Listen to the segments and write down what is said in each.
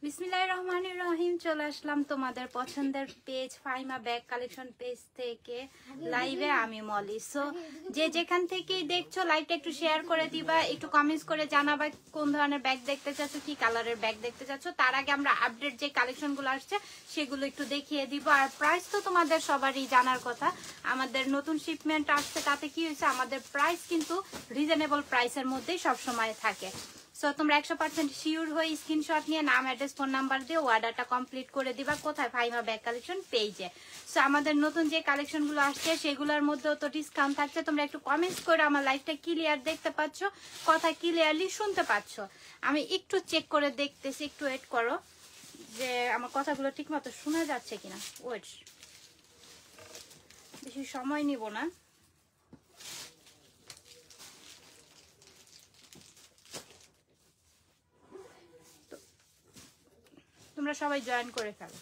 বিসমিল্লাহির রহমানির রহিম, চলে আসলাম তোমাদের পছন্দের page Faima bag collection page থেকে লাইভে। আমি মলি। সো যে যেখান থেকেই দেখছো লাইভটা একটু শেয়ার করে দিবা, একটু কমেন্টস করে জানাবা কোন ধরনের ব্যাগ দেখতে চাচ্ছ, কি কালারের ব্যাগ দেখতে চাচ্ছ। তার আগে আমরা আপডেট যে কালেকশনগুলো আসছে সেগুলো একটু দেখিয়ে দিব। আর প্রাইস তো তোমাদের সবারই জানার কথা, আমাদের নতুন শিপমেন্ট আসছে, তাতে কি হয়েছে আমাদের প্রাইস কিন্তু রিজনেবল প্রাইসের মধ্যেই সবসময় থাকে। সো তোমরা 100% শিওর হয়ে স্ক্রিনশট নিয়ে নাম, অ্যাড্রেস, ফোন নাম্বার দিয়ে অর্ডারটা কমপ্লিট করে দিবা। কোথায়? ফাইমা ব্যাগ কালেকশন পেজে। সো আমাদের নতুন যে কালেকশনগুলো আসছে সেগুলোর মধ্যেও তো ডিসকাউন্ট থাকছে। তোমরা একটু কমেন্টস করে আমার লাইভটা ক্লিয়ার দেখতে পাচ্ছ, কথা ক্লিয়ারলি শুনতে পাচ্ছ। আমি একটু চেক করে দেখতেছি, একটু ওয়েট করো যে আমার কথাগুলো ঠিকমতো শোনা যাচ্ছে কিনা। ওয়েট, বেশি সময় নিব না। তোমরা সবাই জয়েন করে ফেলো,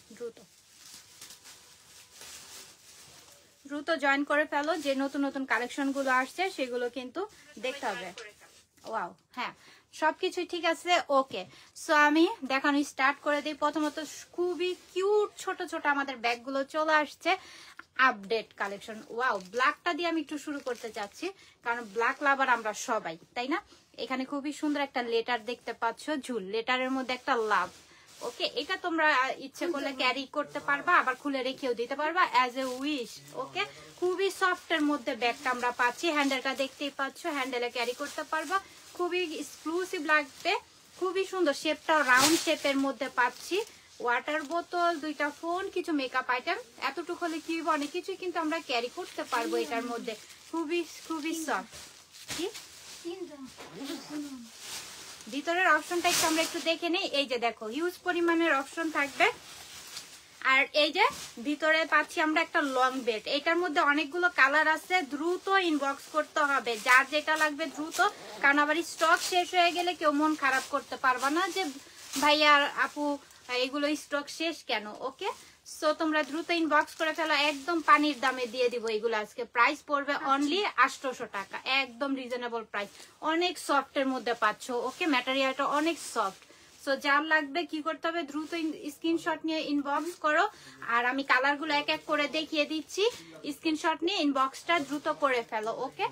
দ্রুত জয়েন করে ফেলো। যে নতুন নতুন কালেকশন গুলো আসছে সেগুলো কিন্তু দেখতে হবে। ওয়াও, হ্যাঁ সবকিছুই ঠিক আছে। ওকে, সো আমি দেখানো স্টার্ট করে দিই। প্রথমত খুবই কিউট ছোট ছোট আমাদের ব্যাগগুলো চলে আসছে, আপডেট কালেকশন। ওয়াও, ব্ল্যাকটা দিয়ে আমি একটু শুরু করতে চাচ্ছি, কারণ ব্ল্যাক লাভার আমরা সবাই, তাই না? এখানে খুবই সুন্দর একটা লেটার দেখতে পাচ্ছ, ঝুল লেটারের মধ্যে একটা লাভ। ওকে, এটা তোমরা ইচ্ছে করলে ক্যারি করতে পারবা, আবার খুলে রেখেও দিতে পারবা অ্যাজ এ উইশ। ওকে, খুবই সফট এর মধ্যে ব্যাগটা আমরা পাচ্ছি। হ্যান্ডেলটা দেখতেই পাচ্ছ, হ্যান্ডেলে ক্যারি করতে পারবা, খুবই এক্সক্লুসিভ লাগবে, খুবই সুন্দর। শেপটাও রাউন্ড শেপের মধ্যে পাচ্ছি। ওয়াটার বোতল, দুইটা ফোন, কিছু মেকআপ আইটেম, এতটুকু হলে কি অনেক কিছুই কিন্তু আমরা ক্যারি করতে পারবো এটার মধ্যে। খুবই খুবই সফট। কি ভিতরের অপশনটা একটু আমরা একটু দেখে নিই। এই যে দেখো, হিউজ পরিমাণের অপশন থাকবে। আর এই যে ভিতরে পাচ্ছি আমরা একটা লং বেল্ট। এটার মধ্যে অনেকগুলো কালার আছে, দ্রুত ইনবক্স করতে হবে যার যেটা লাগবে দ্রুত, কারণ আবার স্টক শেষ হয়ে গেলে কেউ মন খারাপ করতে পারবা না যে ভাইয়া আপু এগুলো স্টক শেষ কেন। ওকে, সো তোমরা দ্রুত ইনবক্স করে ফেলো, একদম পানির দামে দিয়ে দিব এগুলো। আজকে প্রাইস পড়বে অনলি 800 টাকা, একদম রিজনেবল প্রাইস। অনেক সফটের মধ্যে পাচ্ছ। ওকে, ম্যাটেরিয়ালটা অনেক সফট। সো যার লাগবে কি করতে হবে, দ্রুত স্ক্রিনশট নিয়ে ইনবক্স করো। আর আমি কালারগুলো এক এক করে দেখিয়ে দিচ্ছি, স্ক্রিনশট নিয়ে ইনবক্সটা দ্রুত করে ফেলো। ওকে,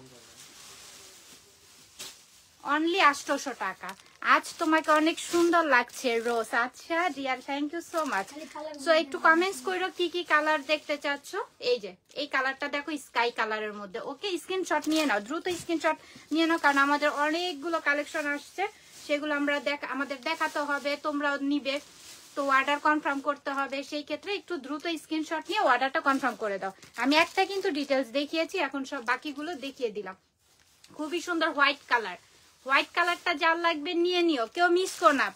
অনলি 800 টাকা। আজ তোমাকে অনেক সুন্দর লাগছে রোজ। আচ্ছা dear, thank you so much. So একটু কমেন্টস করো কি কি কালার দেখতে চাচ্ছ। এই যে এই কালারটা দেখো, স্কাই কালারের মধ্যে। ওকে, স্ক্রিনশট নিয়ে নাও, দ্রুত স্ক্রিনশট নিয়ে নাও, কারণ আমাদের অনেকগুলো কালেকশন আসছে, সেগুলো আমরা আমাদের দেখাতে হবে, তোমরাও নিবে, তো অর্ডার কনফার্ম করতে হবে। সেই ক্ষেত্রে একটু দ্রুত স্ক্রিনশট নিয়ে অর্ডারটা কনফার্ম করে দাও। আমি একটা কিন্তু ডিটেলস দেখিয়েছি, এখন সব বাকিগুলো দেখিয়ে দিলাম। খুবই সুন্দর হোয়াইট কালার, হোয়াইট কালারটা যার লাগবে নিয়ে নিও, কেউ মিস করো না,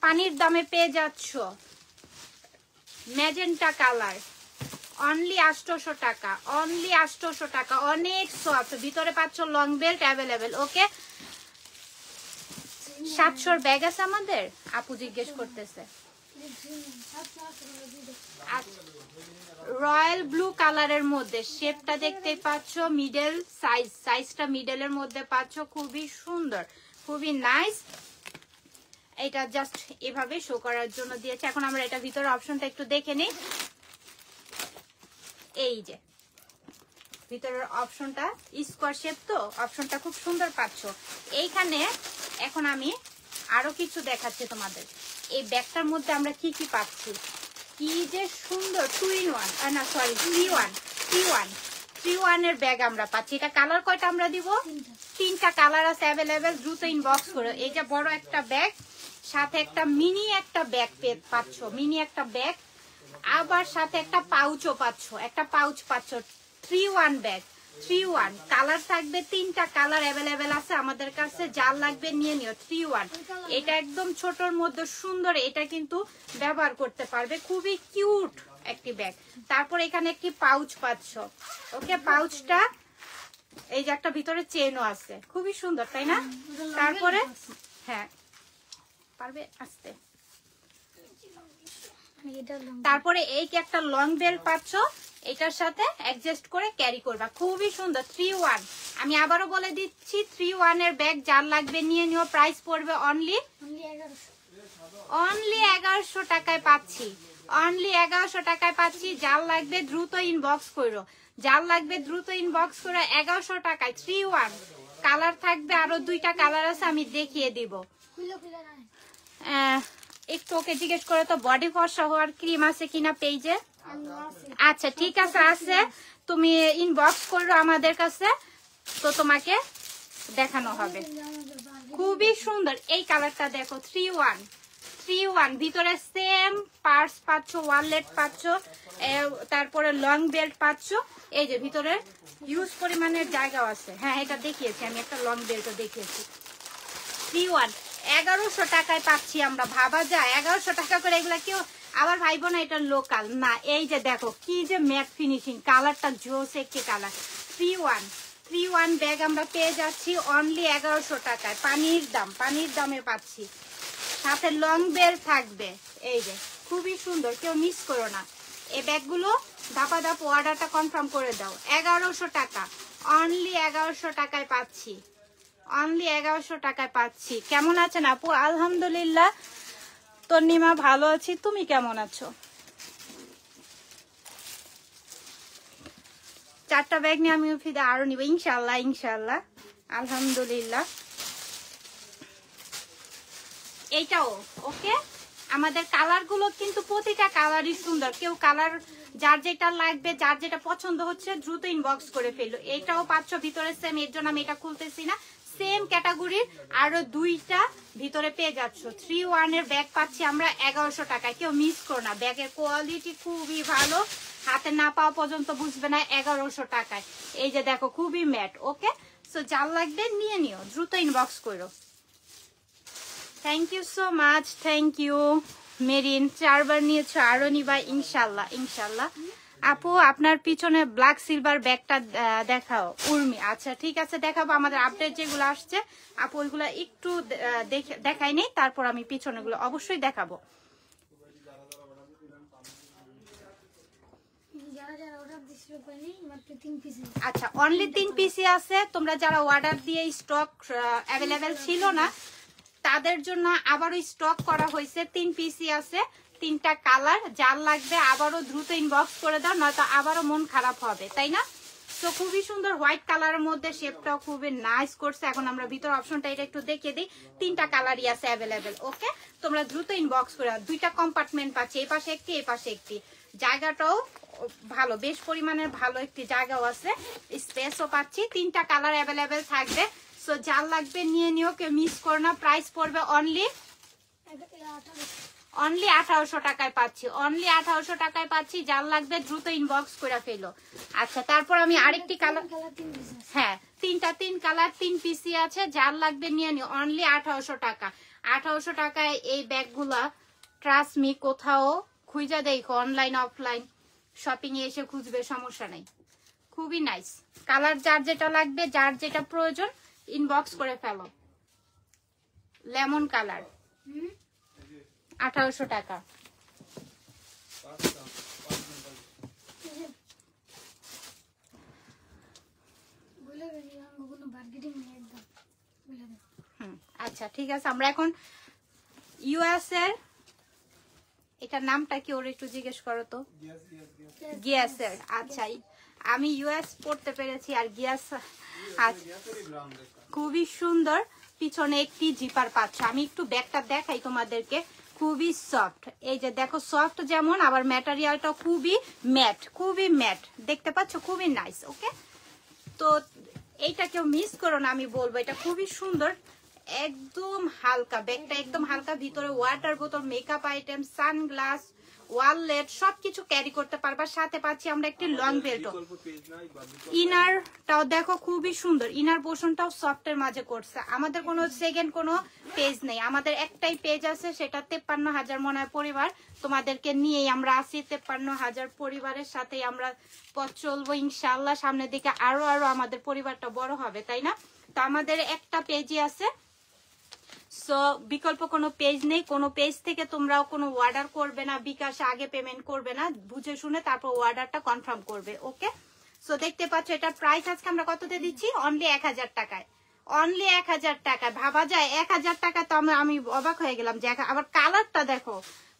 পানির দামে পেয়ে যাচ্ছ। ম্যাজেন্টা কালার, অনলি 800 টাকা, অনলি 800 টাকা, অনেক সফট। ভিতরে পাচ্ছ লং বেল্ট অ্যাভেলেবেল। ওকে, 700 ব্যাগ আছে আমাদের, আপু জিজ্ঞেস করতেছে। রয়্যাল ব্লু কালারের মধ্যে শেপটা দেখতে পাচ্ছ, মিডল সাইজটা মিডলের মধ্যে পাচ্ছ, খুবই সুন্দর, খুবই নাইস। এটা জাস্ট এভাবে শো করার জন্য দিয়েছে। এখন আমরা এটা ভিতরে অপশনটা একটু দেখে নিই। এই যে ভিতরের অপশনটা স্কোয়ার শেপ, তো অপশনটা খুব সুন্দর পাচ্ছ এইখানে। এখন আমি আরো কিছু দেখাচ্ছি তোমাদের। এই ব্যাগটার মধ্যে আমরা কি কি পাচ্ছি, কি যে সুন্দর। 2 in 1, না সরি 3-1 এর ব্যাগ আমরা পাচ্ছি। এটা কালার কয়টা আমরা দিব? 3টা কালার আছে অ্যাভেলেবেল, দ্রুত ইনবক্স করো। এই যে বড় একটা ব্যাগ, সাথে একটা মিনি একটা ব্যাগ পাচ্ছ, মিনি একটা ব্যাগ, আবার সাথে একটা পাউচও পাচ্ছ, একটা পাউচ পাচ্ছ। 3-1 ব্যাগ, 3-1 কালার থাকবে, 3টা কালার অ্যাভেলেবেল আছে আমাদের কাছে, যার লাগবে নিয়ে নিও। 3-1, এটা একদম ছোটর মধ্যে সুন্দর, এটা কিন্তু ব্যবহার করতে পারবে, খুবই কিউট একটি ব্যাগ। তারপর এখানে একটি পাউচ পাচ্ছ। ওকে, পাউচটা এই যে একটা ভিতরে চেনও আছে, খুবই সুন্দর, তাই না? তারপরে হ্যাঁ পারবে আসতে। তারপরে এই কি একটা লং বেল্ট পাচ্ছ, এটার সাথে অ্যাডজাস্ট করে ক্যারি করবা, খুবই সুন্দর। 3-1, আমি আবারও বলে দিচ্ছি 3-1 এর ব্যাগ যার লাগবে নিয়ে নিও। প্রাইস পড়বে অনলি অনলি 1100 টাকায় পাচ্ছি, অনলি 1100 টাকায় পাচ্ছি। যার লাগবে দ্রুত ইনবক্স করো, যার লাগবে দ্রুত ইনবক্স করো। 1100 টাকায় 3-1 কালার থাকবে, আরো 2টা কালার আছে আমি দেখিয়ে দিব। একটু ওকে জিজ্ঞেস করে তো বডি ফর্সা হওয়ার ক্রিম আছে কিনা পেজে। আচ্ছা ঠিক আছে, আছে, তুমি ইনবক্স করো আমাদের কাছে, তো তোমাকে দেখানো হবে। খুবই সুন্দর এই কালারটা দেখো, 3-1 ভিতরে সেম পার্স পাচ্ছ, ওয়ালেট পাচ্ছ, তারপরে লং বেল্ট পাচ্ছ। এই যে ভিতরে হিউজ পরিমাণের জায়গাও আছে। হ্যাঁ এটা দেখিয়েছি আমি, একটা লং বেল্টও দেখিয়েছি। 3-1 1100 টাকায় পাচ্ছি আমরা। ভাবা যায় 1100 টাকা করে এগুলা কেউ আবার ভাইবো না এটা লোকাল না। এই যে দেখো কি যে ম্যাট ফিনিশিং, কালারটা জোস একটি কালার। 3-1 ব্যাগ আমরা পেয়ে যাচ্ছি অনলি 1100 টাকায়। পানির দামে পাচ্ছি, সাথে লং বেল্ট থাকবে। এই যে খুবই সুন্দর, কেউ মিস করো না। এই ব্যাগগুলো ধাপা অর্ডারটা কনফার্ম করে দাও। 1100 টাকা, অনলি 1100 টাকায় পাচ্ছি, অনলি 1100 টাকায় পাচ্ছি। কেমন আছেন আপু? আলহামদুলিল্লাহ তন্নিমা ভালো আছি, তুমি কেমন আছো? 4টা ব্যাগ নিয়ে আমি ফিদা আরো নিব ইনশাল্লাহ, ইনশাল্লাহ আলহামদুলিল্লাহ। এইটাও ওকে। আমাদের কালার গুলো কিন্তু প্রতিটা কালারই সুন্দর। কেউ কালার যার যেটা লাগবে, যার যেটা পছন্দ হচ্ছে দ্রুত ইনবক্স করে ফেলো। এটাও পাচ্ছ ভিতরে সেম, এর জন্য আমি এটা খুলতেছি না। সেম ক্যাটাগরির আরো 2টা ভিতরে পেয়ে যাচ্ছ। 3-1 এর ব্যাগ পাচ্ছি আমরা 1100 টাকায়, কেউ মিস করো না। ব্যাগের কোয়ালিটি খুবই ভালো, হাতে না পাওয়া পর্যন্ত বুঝবে না। 1100 টাকায় এই যে দেখো খুবই ম্যাট। ওকে, সো যার লাগবে নিয়ে নিও, দ্রুত ইনবক্স করো। Thank you so much, thank you মেরিন। 4বার নিয়েছো, আরো নিবা ইনশাল্লাহ, ইনশাল্লাহ। আপু আপনার পিছনে ব্ল্যাক সিলভার ব্যাগটা দেখাও উর্মি। আচ্ছা ঠিক আছে দেখাবো। আমাদের আপডেট যেগুলো আসছে আপু ওইগুলো একটু দেখাই নেই, তারপর আমি পিছনে গুলো অবশ্যই দেখাবো। আচ্ছা অনলি 3 পিসি আছে। তোমরা যারা অর্ডার দিয়ে স্টক অ্যাভেলেবেল ছিল না তাদের জন্য আবারও স্টক করা হয়েছে। 3 পিসি আছে, 3টা কালার। যার লাগবে আবারও দ্রুত ইনবক্স করে দাও, নয়তো আবারও মন খারাপ হবে, তাই না? তো খুবই সুন্দর হোয়াইট কালারের মধ্যে, শেপটাও খুবই নাইস করছে। এখন আমরা ভিতর অপশনটা এটা একটু দেখিয়ে দিই। 3টা কালারই আছে অ্যাভেলেবেল। ওকে, তোমরা দ্রুত ইনবক্স করে দাও। 2টা কম্পার্টমেন্ট পাচ্ছি, এই পাশে একটি, এই পাশে একটি। জায়গাটাও ভালো, বেশ পরিমাণের ভালো একটি জায়গাও আছে, স্পেসও পাচ্ছি। 3টা কালার অ্যাভেলেবেল থাকবে। সো যার লাগবে নিয়ে নিও, কেউ মিস করো না। প্রাইস পড়বে অনলি 1800 টাকায় পাচ্ছি, অনলি 1800 টাকায় পাচ্ছি। যার লাগবে দ্রুত ইনবক্স করে ফেলো। আচ্ছা তারপর আমি আরেকটি কালার, হ্যাঁ 3 কালার 3 পিসি আছে। যার লাগবে নিয়ে নিও, অনলি 1800 টাকা। 1800 টাকায় এই ব্যাগগুলা ট্রাস্ট মি কোথাও খুঁজে দেখো, অনলাইন অফলাইন শপিং এ এসে খুঁজবে, সমস্যা নেই। খুবই নাইস কালার। যার যেটা লাগবে, যার যেটা প্রয়োজন ইনবক্স করে ফেলো। লেমন কালার 1800 টাকা। আচ্ছা ঠিক আছে, আমরা এখন ইউএস এর, এটার নামটা কি ওর একটু জিজ্ঞেস করো তো। গিয়াস এর। আচ্ছা আমি ইউএস পড়তে পেরেছি আর গিয়াস। আচ্ছা খুবই সুন্দর, পিছনে একটি জিপার পাচ্ছ। আমি একটু ব্যাগটা দেখাই তোমাদেরকে। খুবই সফট, এই যে দেখো সফট যেমন, আবার ম্যাটেরিয়ালটা খুবই ম্যাট, খুবই ম্যাট দেখতে পাচ্ছ, খুবই নাইস। ওকে, তো এইটা কেউ মিস করো না, আমি বলবো এটা খুবই সুন্দর। একদম হালকা, ব্যাগটা একদম হালকা। ভিতরে ওয়াটার বোতল, মেকআপ আইটেম, সানগ্লাস, ওয়ালেট সবকিছু ক্যারি করতে পারবা। সাথে পাচ্ছি আমরা একটি লং বেল্ট। ইনারটাও দেখো খুবই সুন্দর, ইনার পোর্শনটাও সফটের মাঝে করছে। আমাদের কোনো সেকেন্ড কোনো পেজ নেই, আমাদের একটাই পেজ আছে, সেটা 53,000 মনে হয় পরিবার। তোমাদেরকে নিয়েই আমরা আছি, 53,000 পরিবারের সাথেই আমরা পথ চলবো ইনশাল্লাহ। সামনের দিকে আরো আমাদের পরিবারটা বড় হবে, তাই না? তো আমাদের একটা পেজই আছে, সো বিকল্প কোনো পেজ নেই। কোনো পেজ থেকে তোমরাও কোনো অর্ডার করবে না, বিকাশে আগে পেমেন্ট করবে না, বুঝে শুনে তারপর অর্ডারটা কনফার্ম করবে। ওকে, সো দেখতে পাচ্ছ এটার প্রাইস আজকে আমরা কততে দিচ্ছি, অনলি 1000 টাকায়। অনলি 1000 টাকা। ভাবা যায় 1000 টাকা, তো আমি অবাক হয়ে গেলাম যে আবার কালারটা দেখো,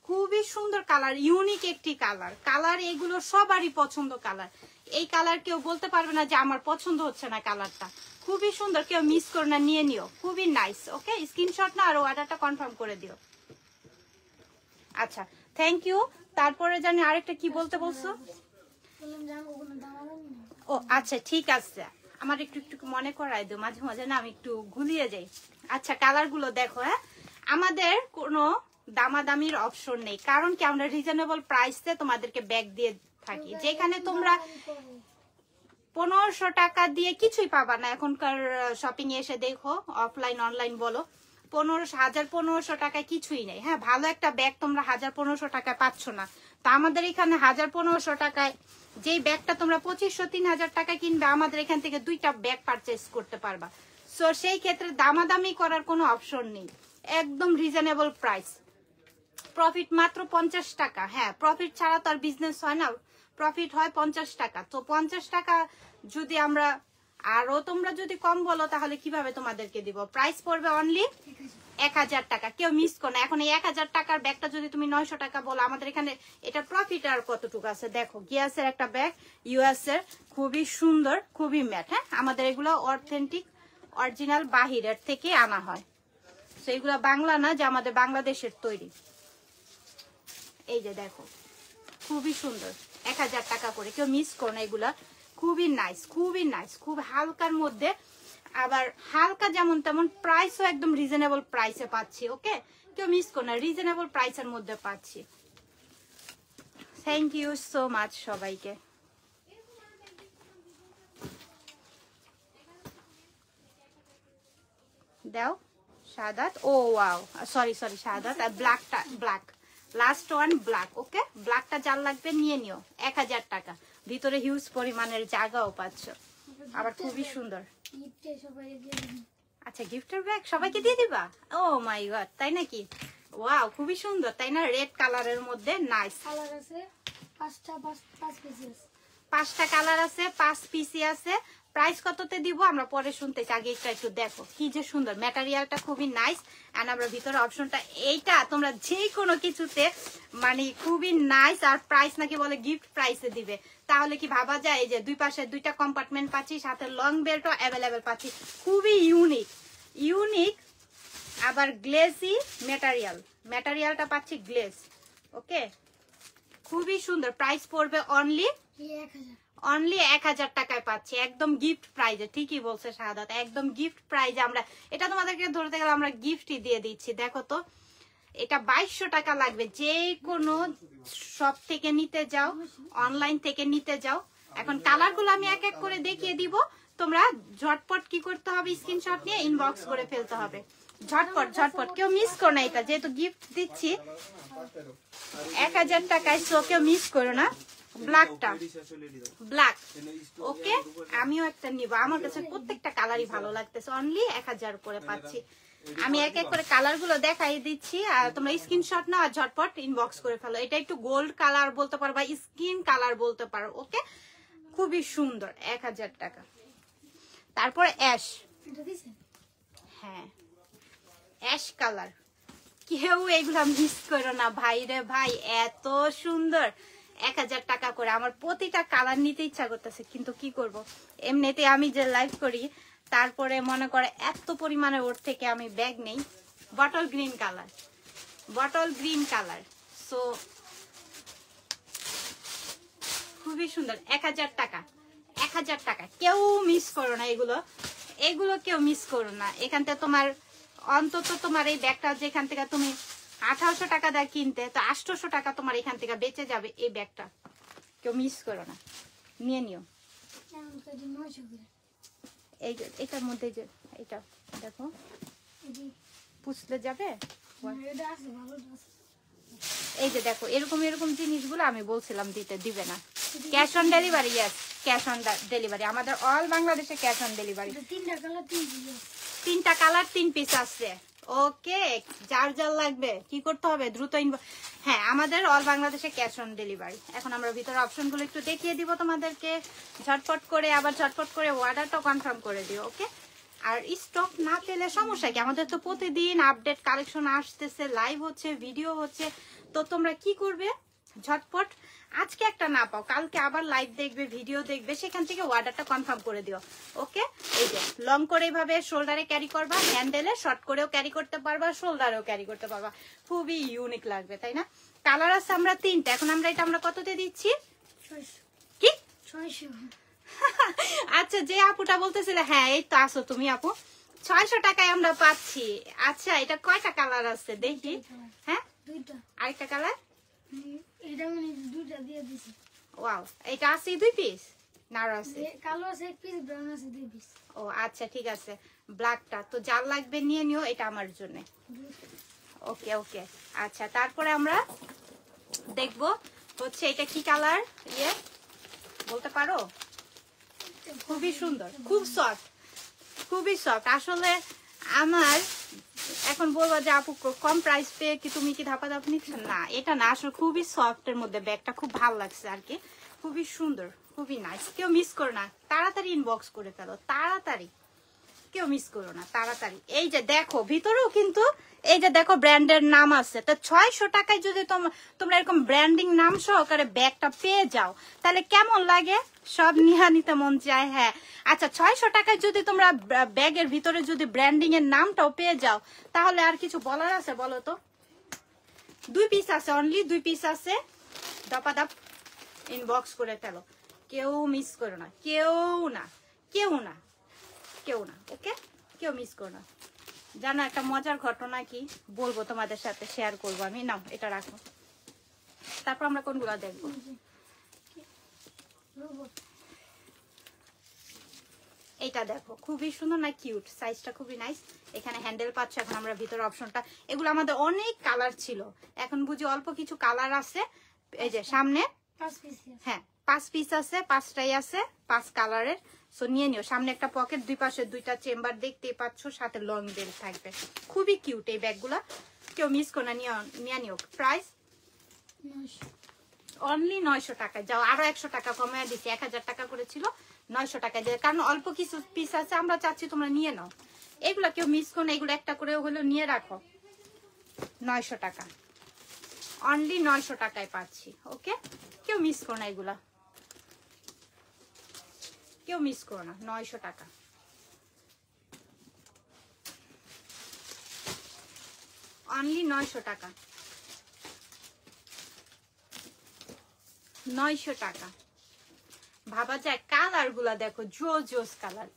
খুবই সুন্দর কালার, ইউনিক একটি কালার। কালার এগুলো সবারই পছন্দ কালার। এই কালার কেউ বলতে পারবে না যে আমার পছন্দ হচ্ছে না কালারটা। খুবই সুন্দর, কেউ মিস করে না, নিয়ে নিও, খুবই নাইস। ওকে, স্ক্রিনশট না আর অর্ডারটা কনফার্ম করে দিও। আচ্ছা, থ্যাংক ইউ। তারপরে জানি আরেকটা কি বলতে বলছো? ও আচ্ছা, ঠিক আছে, আমার একটু একটু মনে করাই দিও, মাঝে মাঝে না আমি একটু গুলিয়ে যাই। আচ্ছা, কালার গুলো দেখো। হ্যাঁ, আমাদের কোনো দামাদামির অপশন নেই, কারণ কি আমরা রিজনেবল প্রাইসে তোমাদেরকে ব্যাগ দিয়ে থাকি। যেখানে তোমরা 1500 টাকা দিয়ে কিছুই পাবা না। এখনকার শপিং এ এসে দেখো, অফলাইন অনলাইন বলো, 1500 টাকায় কিছুই নেই। হ্যাঁ, ভালো একটা ব্যাগ তোমরা 1500 টাকায় পাচ্ছ না। তা আমাদের এখানে 1500 টাকায় যেই ব্যাগটা তোমরা 2500-3000 টাকায় কিনবে, আমাদের এখান থেকে 2টা ব্যাগ পারচেস করতে পারবা। সো সেই ক্ষেত্রে দামাদামি করার কোনো অপশন নেই, একদম রিজনেবল প্রাইস। প্রফিট মাত্র 50 টাকা। হ্যাঁ, প্রফিট ছাড়া তো আর বিজনেস হয় না, প্রফিট হয় 50 টাকা। তো 50 টাকা যদি আমরা, আরো তোমরা যদি কম বলো তাহলে কিভাবে তোমাদেরকে দিব? প্রাইস পড়বে অনলি 1000 টাকা। কেউ মিস করো না। এখন এই 1000 টাকার ব্যাগটা যদি তুমি 900 টাকা বলো, আমাদের এখানে এটা প্রফিট আর কতটুকু আছে দেখো। গিয়াসের একটা ব্যাগ, ইউএস এর, খুবই সুন্দর, খুবই ম্যাট। হ্যাঁ, আমাদের এগুলো অথেন্টিক অরিজিনাল বাহিরের থেকে আনা হয়। তো এগুলো বাংলা না, যে আমাদের বাংলাদেশের তৈরি। এই যে দেখো, খুবই সুন্দর, 1000 টাকা করে। কেউ মিস করো না, এগুলা খুবই নাইস, খুবই নাইস, খুব হালকার মধ্যে। আবার হালকা যেমন তেমন, প্রাইসও একদম রিজনেবল প্রাইসে পাচ্ছি। ওকে, কেউ মিস করো না, রিজনেবল প্রাইসের মধ্যে পাচ্ছি। থ্যাংক ইউ সো মাচ সবাইকে। দাও শাহাদাত। ও ওয়াও, সরি সরি শাহাদাত। আর ব্ল্যাকটা, ব্ল্যাক লাস্ট ওয়ান, ব্ল্যাক। ওকে, ব্ল্যাকটা যার লাগবে নিয়ে নিও, 1000 টাকা। ভিতরে হিউজ পরিমাণের জায়গাও পাচ্ছ, আবার খুবই সুন্দর। আচ্ছা, গিফটের ব্যাগ সবাইকে দিয়ে দিবা? ও মাই গড, তাই নাকি? ওয়াও, খুবই সুন্দর, তাই না? রেড কালারের মধ্যে নাইস। কালার আছে 5টা কালার আছে, 5 পিসি আছে। প্রাইস কততে দিব আমরা পরে শুনতে চাই, আগে এটা একটু দেখো কি যে সুন্দর। ম্যাটেরিয়ালটা খুবই নাইস। এন্ড আমরা ভিতরে অপশনটা এইটা তোমরা যে কোনো কিছুতে মানে খুবই নাইস। আর প্রাইস নাকি বলে গিফট প্রাইসে দিবে, তাহলে কি ভাবা যায়? এই যে দুই পাশে 2টা কম্পার্টমেন্ট পাচ্ছি, সাথে লং বেল্টও অ্যাভেলেবেল পাচ্ছি। খুবই ইউনিক, ইউনিক। আবার গ্লেজি ম্যাটেরিয়াল, ম্যাটেরিয়ালটা পাচ্ছি গ্লেজ। ওকে, খুবই সুন্দর। প্রাইস পড়বে অনলি 1000 টাকায় পাচ্ছি, একদম গিফট প্রাইজে। ঠিকই বলছে শাহাদাত, একদম গিফট প্রাইজে। আমরা এটা তোমাদেরকে ধরতে গেলে আমরা গিফটই দিয়ে দিচ্ছি। দেখো তো, এটা 2200 টাকা লাগবে। যে কোনো শপ থেকে নিতে যাও, অনলাইন থেকে নিতে যাও। এখন কালারগুলো আমি এক এক করে দেখিয়ে দিব, তোমরা ঝটপট কি করতে হবে, স্ক্রিনশট নিয়ে ইনবক্স করে ফেলতে হবে। ঝটপট ঝটপট, কেউ মিস করো না। এটা যেহেতু গিফট দিচ্ছি 1000 টাকায়, সো কেউ মিস করো না। ব্ল্যাকটা, ব্ল্যাক। ওকে, আমিও একটা নিব, আমার কাছে প্রত্যেকটা কালারই ভালো লাগতেছে। অনলি 1000 করে পাচ্ছি। আমি এক এক করে কালার গুলো দেখাই দিচ্ছি, আর তোমরা স্ক্রিনশট নাও আর ঝটপট ইনবক্স করে ফেলো। এটা একটু গোল্ড কালার বলতে পারো বা স্কিন কালার বলতে পারো। ওকে, খুবই সুন্দর, 1000 টাকা। তারপর অ্যাশ, হ্যাঁ অ্যাশ কালার। কেউ এগুলা মিস করো না ভাই রে ভাই, এত সুন্দর। 1000 টাকা করে। আমার প্রতিটা কালার নিতে ইচ্ছা করতেছে, কিন্তু কি করব, এমনিতে আমি যে লাইভ করি, তারপরে মনে করে এত পরিমাণে ওর থেকে আমি ব্যাগ নেই। Bottle green colour, bottle green colour. So খুবই সুন্দর, 1000 টাকা, 1000 টাকা। কেউ মিস করো না এগুলো, এগুলো কেউ মিস করো না। এখান থেকে তোমার অন্তত তোমার এই ব্যাগটা যেখান থেকে তুমি 1800 টাকা দিয়ে কিনতে, তো 800 টাকা তোমার এখান থেকে বেঁচে যাবে এই ব্যাগটা। কেউ মিস করো না, নিয়ে নিও। এই যে এটার মধ্যে, যে এটা দেখো, পুছলে যাবে। এই যে দেখো, এরকম এরকম জিনিসগুলো আমি বলছিলাম দিতে, দিবে না। Cash on delivery, yes cash on delivery. আমাদের অল বাংলাদেশে ক্যাশ অন ডেলিভারি। 3টা কালার 3 পিস আছে। ওকে, যার যার লাগবে কি করতে হবে, দ্রুত হ্যাঁ, আমাদের অল বাংলাদেশে ক্যাশ অন ডেলিভারি। এখন আমরা ভিতরে অপশনগুলো একটু দেখিয়ে দিব তোমাদেরকে ঝটপট করে, আবার ঝটপট করে অর্ডারটা কনফার্ম করে দিও। ওকে, আর স্টক না পেলে সমস্যা কি, আমাদের তো প্রতিদিন আপডেট কালেকশন আসতেছে, লাইভ হচ্ছে, ভিডিও হচ্ছে, তো তোমরা কি করবে ঝটপট আজকে একটা না পাও কালকে আবার লাইভ দেখবে, ভিডিও দেখবে, সেখান থেকে অর্ডারটা কনফার্ম করে দিও। ওকে, এই যে লং করে এইভাবে শোল্ডারে ক্যারি করবা, হ্যান্ডেলে শর্ট করেও ক্যারি করতে পারবা, শোল্ডারেও ক্যারি করতে পারবা, খুবই ইউনিক লাগবে তাই না? কালার আছে আমরা 3টা। এখন আমরা কততে দিচ্ছি? কি 600। আচ্ছা, যে আপুটা বলতেছিলে, হ্যাঁ এই তো আসো তুমি আপু, 600 টাকায় আমরা পাচ্ছি। আচ্ছা, এটা কয়টা কালার আছে দেখি? হ্যাঁ, 2টা। আরেকটা কালার? এটা মানে 2টা দিয়ে দিছি। ওয়াও, এটা আছে 2 পিস না আর আছে? কালো আছে 1 পিস, ব্রাউন আছে 2 পিস। ও আচ্ছা, ঠিক আছে। ব্ল্যাকটা তো যার লাগবে নিয়ে নিও, এটা আমার জন্য। ওকে ওকে, আচ্ছা তারপরে আমরা দেখব হচ্ছে এটা কি কালার, ইয়ে বলতে পারো? খুবই সুন্দর, খুব সফট, খুবই সফট। আসলে আমার এখন বলবো যে আপু কম প্রাইস পেয়ে কি তুমি কি ধাপা ধাপ নিচ্ছ, না এটা না, আসলে খুবই সফট এর মধ্যে, ব্যাগটা খুব ভালো লাগছে আর কি, খুবই সুন্দর, খুবই নাইস। কেউ মিস করো না, তাড়াতাড়ি ইনবক্স করে ফেলো, তাড়াতাড়ি, কেউ মিস করো না, তাড়াতাড়ি। এই যে দেখো ভিতরেও কিন্তু এই যে দেখো ব্র্যান্ডের নাম আছে, তো 600 টাকায় যদি তোমরা এরকম ব্র্যান্ডিং নাম সহকারে ব্যাগটা পেয়ে যাও তাহলে কেমন লাগে? সব নিহা নিতে মন চায়। হ্যাঁ আচ্ছা, 600 টাকায় যদি তোমরা ব্যাগের ভিতরে যদি ব্র্যান্ডিং এর নামটাও পেয়ে যাও তাহলে আর কিছু বলার আছে বলো তো? 2 পিস আছে, অনলি 2 পিস আছে, দপাদপ ইনবক্স করে ফেলো, কেউ মিস করো না, কেউ না, কেউ না, কেউ না। ওকে, কেউ মিস করো না। জানো একটা মজার ঘটনা কি বলবো তোমাদের সাথে, শেয়ার করবো আমি। নাও এটা রাখো, তারপর আমরা কোনগুলো দেখবো। এটা দেখো খুবই সুন্দর না, কিউট, সাইজটা খুবই নাইস। এখানে হ্যান্ডেল পাচ্ছ। এখন আমরা ভিতরে অপশনটা, এগুলো আমাদের অনেক কালার ছিল, এখন বুঝি অল্প কিছু কালার আছে। এই যে সামনে 5 পিস। হ্যাঁ 5 পিস আছে, 5টাই আছে 5 কালারের। সো নিয়ে নিও। সামনে একটা পকেট, দুই পাশে 2টা চেম্বার দেখতেই পাচ্ছ, সাথে লং বেল থাকবে। খুবই কিউট এই ব্যাগগুলা, কেউ মিস করে না, নিয়ে নিও। প্রাইস অনলি 900 টাকা। যাও আরো 100 টাকা কমায় দিচ্ছি, 1000 টাকা করেছিল, 900 টাকা দিয়ে, কারণ অল্প কিছু পিস আছে, আমরা চাচ্ছি তোমরা নিয়ে নাও। এগুলা কেউ মিস করো না, এগুলো একটা করে হলেও নিয়ে রাখো। 900 টাকা, অনলি 900 টাকায় পাচ্ছি। ওকে, কেউ মিস করো না, এগুলা কেউ মিস করো না, 900 টাকা। অনলি 900 টাকা, 900 টাকা। ভাবা যায়, কালার গুলা দেখো, জোস কালার,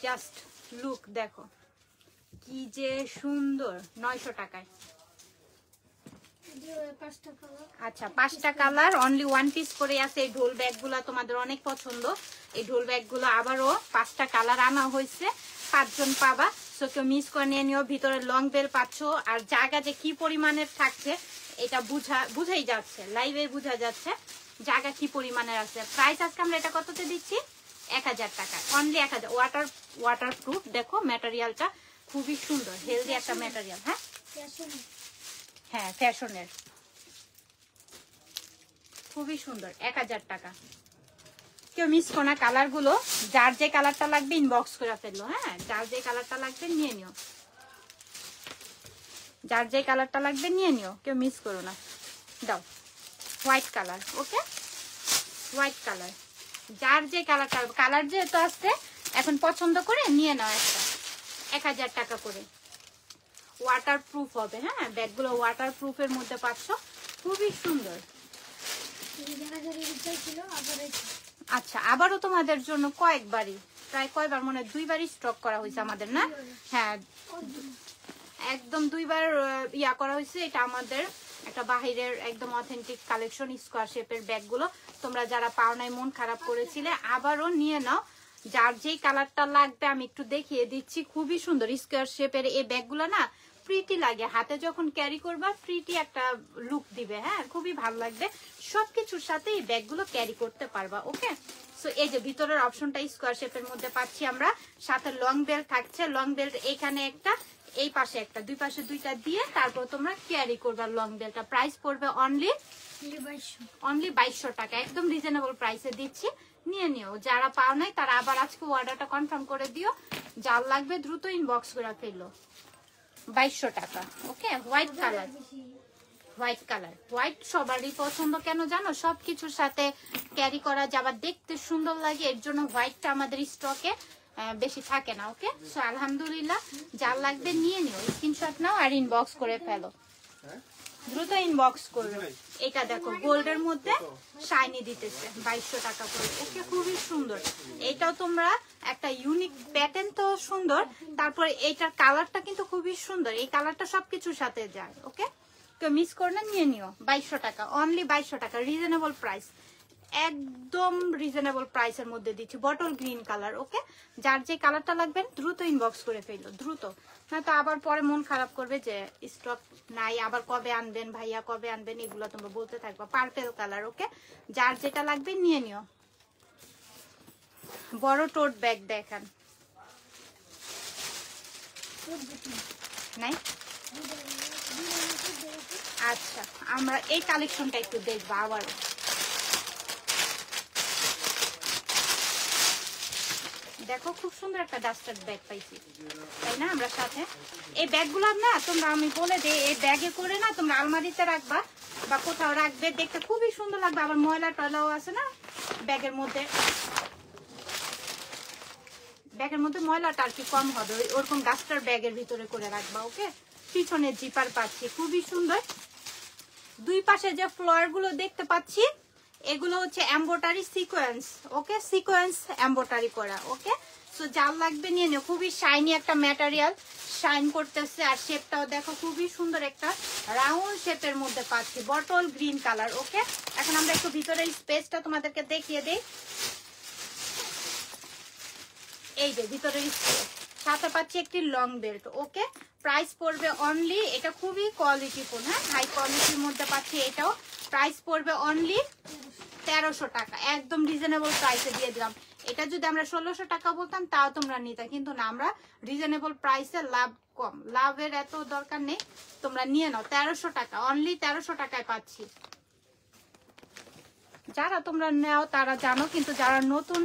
জাস্ট লুক দেখো কি যে সুন্দর। 900 টাকায়। আচ্ছা 5টা কালার, অনলি 1 পিস করে আছে। এই ঢোল ব্যাগ গুলা তোমাদের অনেক পছন্দ, এই ঢোল ব্যাগ গুলো আবারও 5টা কালার আনা হয়েছে, 5 জন পাবা। সো কেউ মিস করে নিয়ে নিও। ভিতরে লং বেল পাচ্ছ, আর জায়গা যে কি পরিমাণের থাকছে এটা বুঝাই যাচ্ছে, লাইভে বোঝা যাচ্ছে জায়গা কি পরিমাণের আছে। প্রাইস আজকে আমরা এটা কততে দিচ্ছি? 1000 টাকা, অনলি 1000। ওয়াটার প্রুফ, দেখো ম্যাটেরিয়ালটা খুবই সুন্দর, হেলদি একটা ম্যাটেরিয়াল। হ্যাঁ হ্যাঁ, ফ্যাশনের, খুবই সুন্দর। 1000 টাকা, কেউ মিস করো না। কালার গুলো যার যে কালারটা লাগবে ইনবক্স করে ফেললো। হ্যাঁ, যার যে কালারটা লাগবে নিয়ে নিও, যার যে কালারটা লাগবে নিয়ে নিও, কেউ মিস করো না। দাও হোয়াইট কালার। ওকে, হোয়াইট কালার, যার যে কালারটা, কালার যেহেতু আসছে এখন পছন্দ করে নিয়ে নাও একটা, 1000 টাকা করে। ওয়াটার প্রুফ হবে। হ্যাঁ, ব্যাগগুলো ওয়াটার প্রুফের মধ্যে পাচ্ছ, খুবই সুন্দর। আচ্ছা, আবারও তোমাদের জন্য কয়েকবারই, প্রায় কয়বার, মনে হয় 2বারই স্টক করা হয়েছে আমাদের, না? হ্যাঁ, একদম 2বার ইয়া করা হয়েছে। এটা আমাদের একটা বাহিরের একদম অথেন্টিক কালেকশন, স্কোয়ার শেপের ব্যাগগুলো। তোমরা যারা পাও নাই, মন খারাপ করেছিলে, আবারও নিয়ে নাও। যার যেই কালারটা লাগবে আমি একটু দেখিয়ে দিচ্ছি, খুবই সুন্দর স্কোয়ার শেপের এই ব্যাগগুলো না, প্রিটি লাগে, হাতে যখন ক্যারি করবা প্রিটি একটা লুক দিবে। হ্যাঁ, খুবই ভালো লাগবে, সবকিছুর সাথে এই ব্যাগগুলো ক্যারি করতে পারবা। ওকে, সো এই যে ভিতরের অপশনটা স্কোয়ার শেপের মধ্যে পাচ্ছি আমরা, সাথে লং বেল্ট থাকছে। লং বেল্ট এখানে একটা, এই পাশে একটা, 2 পাশে 2টা দিয়ে তারপর তোমরা ক্যারি করবা লং বেল্টটা। প্রাইস পড়বে অনলি 2200 টাকা, একদম রিজনেবল প্রাইসে দিচ্ছি। নিয়ে নিও। যারা পাও নাই তারা আবার আজকে অর্ডারটা কনফার্ম করে দিও। যার লাগবে দ্রুত ইনবক্স করে ফেলো। 2200 টাকা। Okay, white colour, white colour, white সবারই পছন্দ কেন জানো, সবকিছুর সাথে ক্যারি করা যাবার দেখতে সুন্দর লাগে, এর জন্য হোয়াইটটা আমাদের স্টকে বেশি থাকে না। ওকে, সো আলহামদুলিল্লাহ যার লাগবে নিয়ে নিও, স্ক্রিনশট নাও আর ইনবক্স করে ফেলো, দ্রুত ইনবক্স করবে। এটা দেখো গোল্ডের মধ্যে শাইনি দিতেছে 2200 টাকা করে। ওকে, খুবই সুন্দর। এটাও তোমরা একটা ইউনিক প্যাটার্ন তো সুন্দর, তারপরে এইটার কালারটা কিন্তু খুবই সুন্দর, এই কালারটা সবকিছুর সাথে যায়। ওকে, কেউ মিস করে না, নিয়ে নিও। 2200 টাকা, অনলি 2200 টাকা, রিজনেবল প্রাইস, একদম রিজনেবল প্রাইসের মধ্যে দিচ্ছি। Bottle green colour. ওকে, যার যে কালারটা লাগবে দ্রুত ইনবক্স করে ফেলো, দ্রুত, না তো আবার পরে মন খারাপ করবে যে স্টক নাই, আবার কবে আনবেন ভাইয়া, কবে আনবেন, এগুলো তোমরা বলতে থাকবা। Purple colour. ওকে, যার যেটা লাগবে নিয়ে নিও। বড় টোট ব্যাগ দেখান, নাই? আচ্ছা, আমরা এই কালেকশনটা একটু দেখবো আবার। দেখো খুব সুন্দর একটা ডাস্টার ব্যাগ পাইছি, তাই না? আমরা সাথে এই ব্যাগগুলো না তোমরা, আমি বলে দিই, এই ব্যাগে করে না তোমরা আলমারিতে রাখবা বা কোথাও রাখবে, দেখতে খুবই সুন্দর লাগবে। আবার ময়লা টয়লাও আছে না ব্যাগের মধ্যে, ব্যাগের মধ্যে ময়লাটা আর কি কম হবে, ওরকম ডাস্টার ব্যাগের ভিতরে করে রাখবা। ওকে, পিছনে জিপার পাচ্ছি, খুবই সুন্দর। দুই পাশে যে ফ্লোয়ার গুলো দেখতে পাচ্ছি এগুলো হচ্ছে এমব্রয়ডারি সিকোয়েন্স। ওকে, সিকোয়েন্স এমব্রয়ডারি করা। ওকে, সো যার লাগবে নিয়ে নিও। খুবই শাইনি একটা ম্যাটেরিয়াল, শাইন করতেছে, আর শেপটাও দেখো খুবই সুন্দর, একটা রাউন্ড শেপের মধ্যে পাচ্ছি, বটল গ্রিন কালার। ওকে, এখন আমরা একটু ভিতরের স্পেসটা তোমাদেরকে দেখিয়ে দিই। এই যে ভিতরের স্পেস, সাথে পাচ্ছি একটি লং বেল্ট। ওকে, প্রাইস পড়বে অনলি, এটা খুবই কোয়ালিটিফুল, হ্যাঁ, হাই কোয়ালিটির মধ্যে পাচ্ছি। এটাও প্রাইস পড়বে অনলি 1300 টাকা, একদম রিজনেবল প্রাইসে দিয়ে দিলাম। এটা যদি আমরা 1600 টাকা বলতাম তাও তোমরা নিতে, কিন্তু না, আমরা রিজনেবল প্রাইসে, লাভ কম, লাভের এত দরকার নেই, তোমরা নিয়ে নাও। 1300 টাকা, অনলি 1300 টাকায় পাচ্ছি। যারা তোমরা নাও তারা জানো, কিন্তু যারা নতুন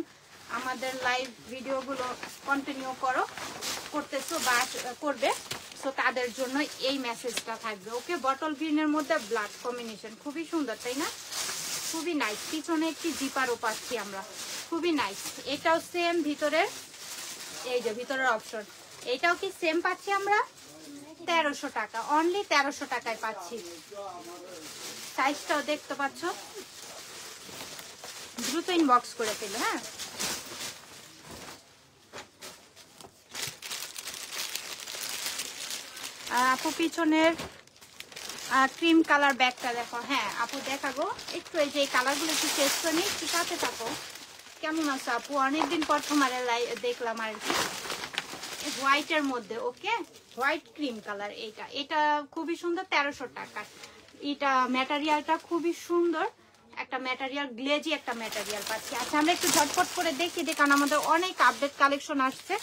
আমাদের লাইভ ভিডিওগুলো কন্টিনিউ করতেছো বা করবে, সো তাদের জন্য এই মেসেজটা থাকবে। ওকে, বটল গ্রিনের মধ্যে ব্ল্যাক কম্বিনেশন, খুবই সুন্দর, তাই না? খুবই নাইস। পিছনে একটি জিপারও পাচ্ছি আমরা, খুবই নাইস। এটাও সেম ভিতরের, এই যে ভিতরের অপশন, এটাও কি সেম পাচ্ছি আমরা 1300 টাকা, অনলি 1300 টাকায় পাচ্ছি। সাইজটাও দেখতে পাচ্ছ, দ্রুত ইনবক্স করে ফেলো। হ্যাঁ, আপু পিছনের ক্রিম কালার ব্যাগটা দেখো। হ্যাঁ আপু দেখাবো একটু, এই যে কালারগুলো একটু টেস্ট করে নিই, একটু সাথে থাকো। কেমন আছো আপু? অনেকদিন পর তোমার দেখলাম আর কি, হোয়াইটের মধ্যে। ওকে, হোয়াইট ক্রিম কালার, এটা খুবই সুন্দর, 1300 টাকা। এটা ম্যাটেরিয়ালটা খুবই সুন্দর, একটা ম্যাটেরিয়াল, গ্লেজি একটা ম্যাটেরিয়াল পাচ্ছি। আচ্ছা, আমরা একটু ঝটপট করে দেখি দিই, কারণ আমাদের অনেক আপডেট কালেকশন আসছে,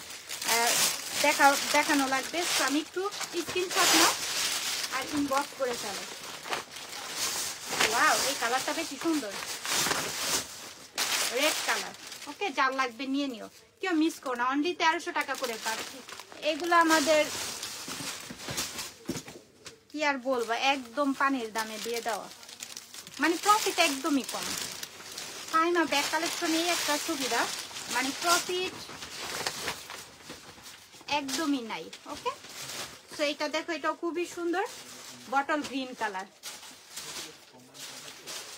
দেখানো লাগবে। তো আমি একটু স্ক্রিনশট নাও আর ইনবক্স করে ফেলো। ওয়াও, এই কালারটা বেশি সুন্দর, রেড কালার। ওকে, যার লাগবে নিয়ে নিও, কেউ মিস করো না, অনলি 1300 টাকা করে পাচ্ছি। এগুলো আমাদের কি আর বলবো, একদম পানির দামে দিয়ে দেওয়া, মানে প্রফিট একদমই কম। তাই না, ব্যাগ কালেকশন এই একটা সুবিধা, মানে প্রফিট একদমই নাই। ওকে, তো এটা দেখো, এটাও খুবই সুন্দর, বটল গ্রিন কালার।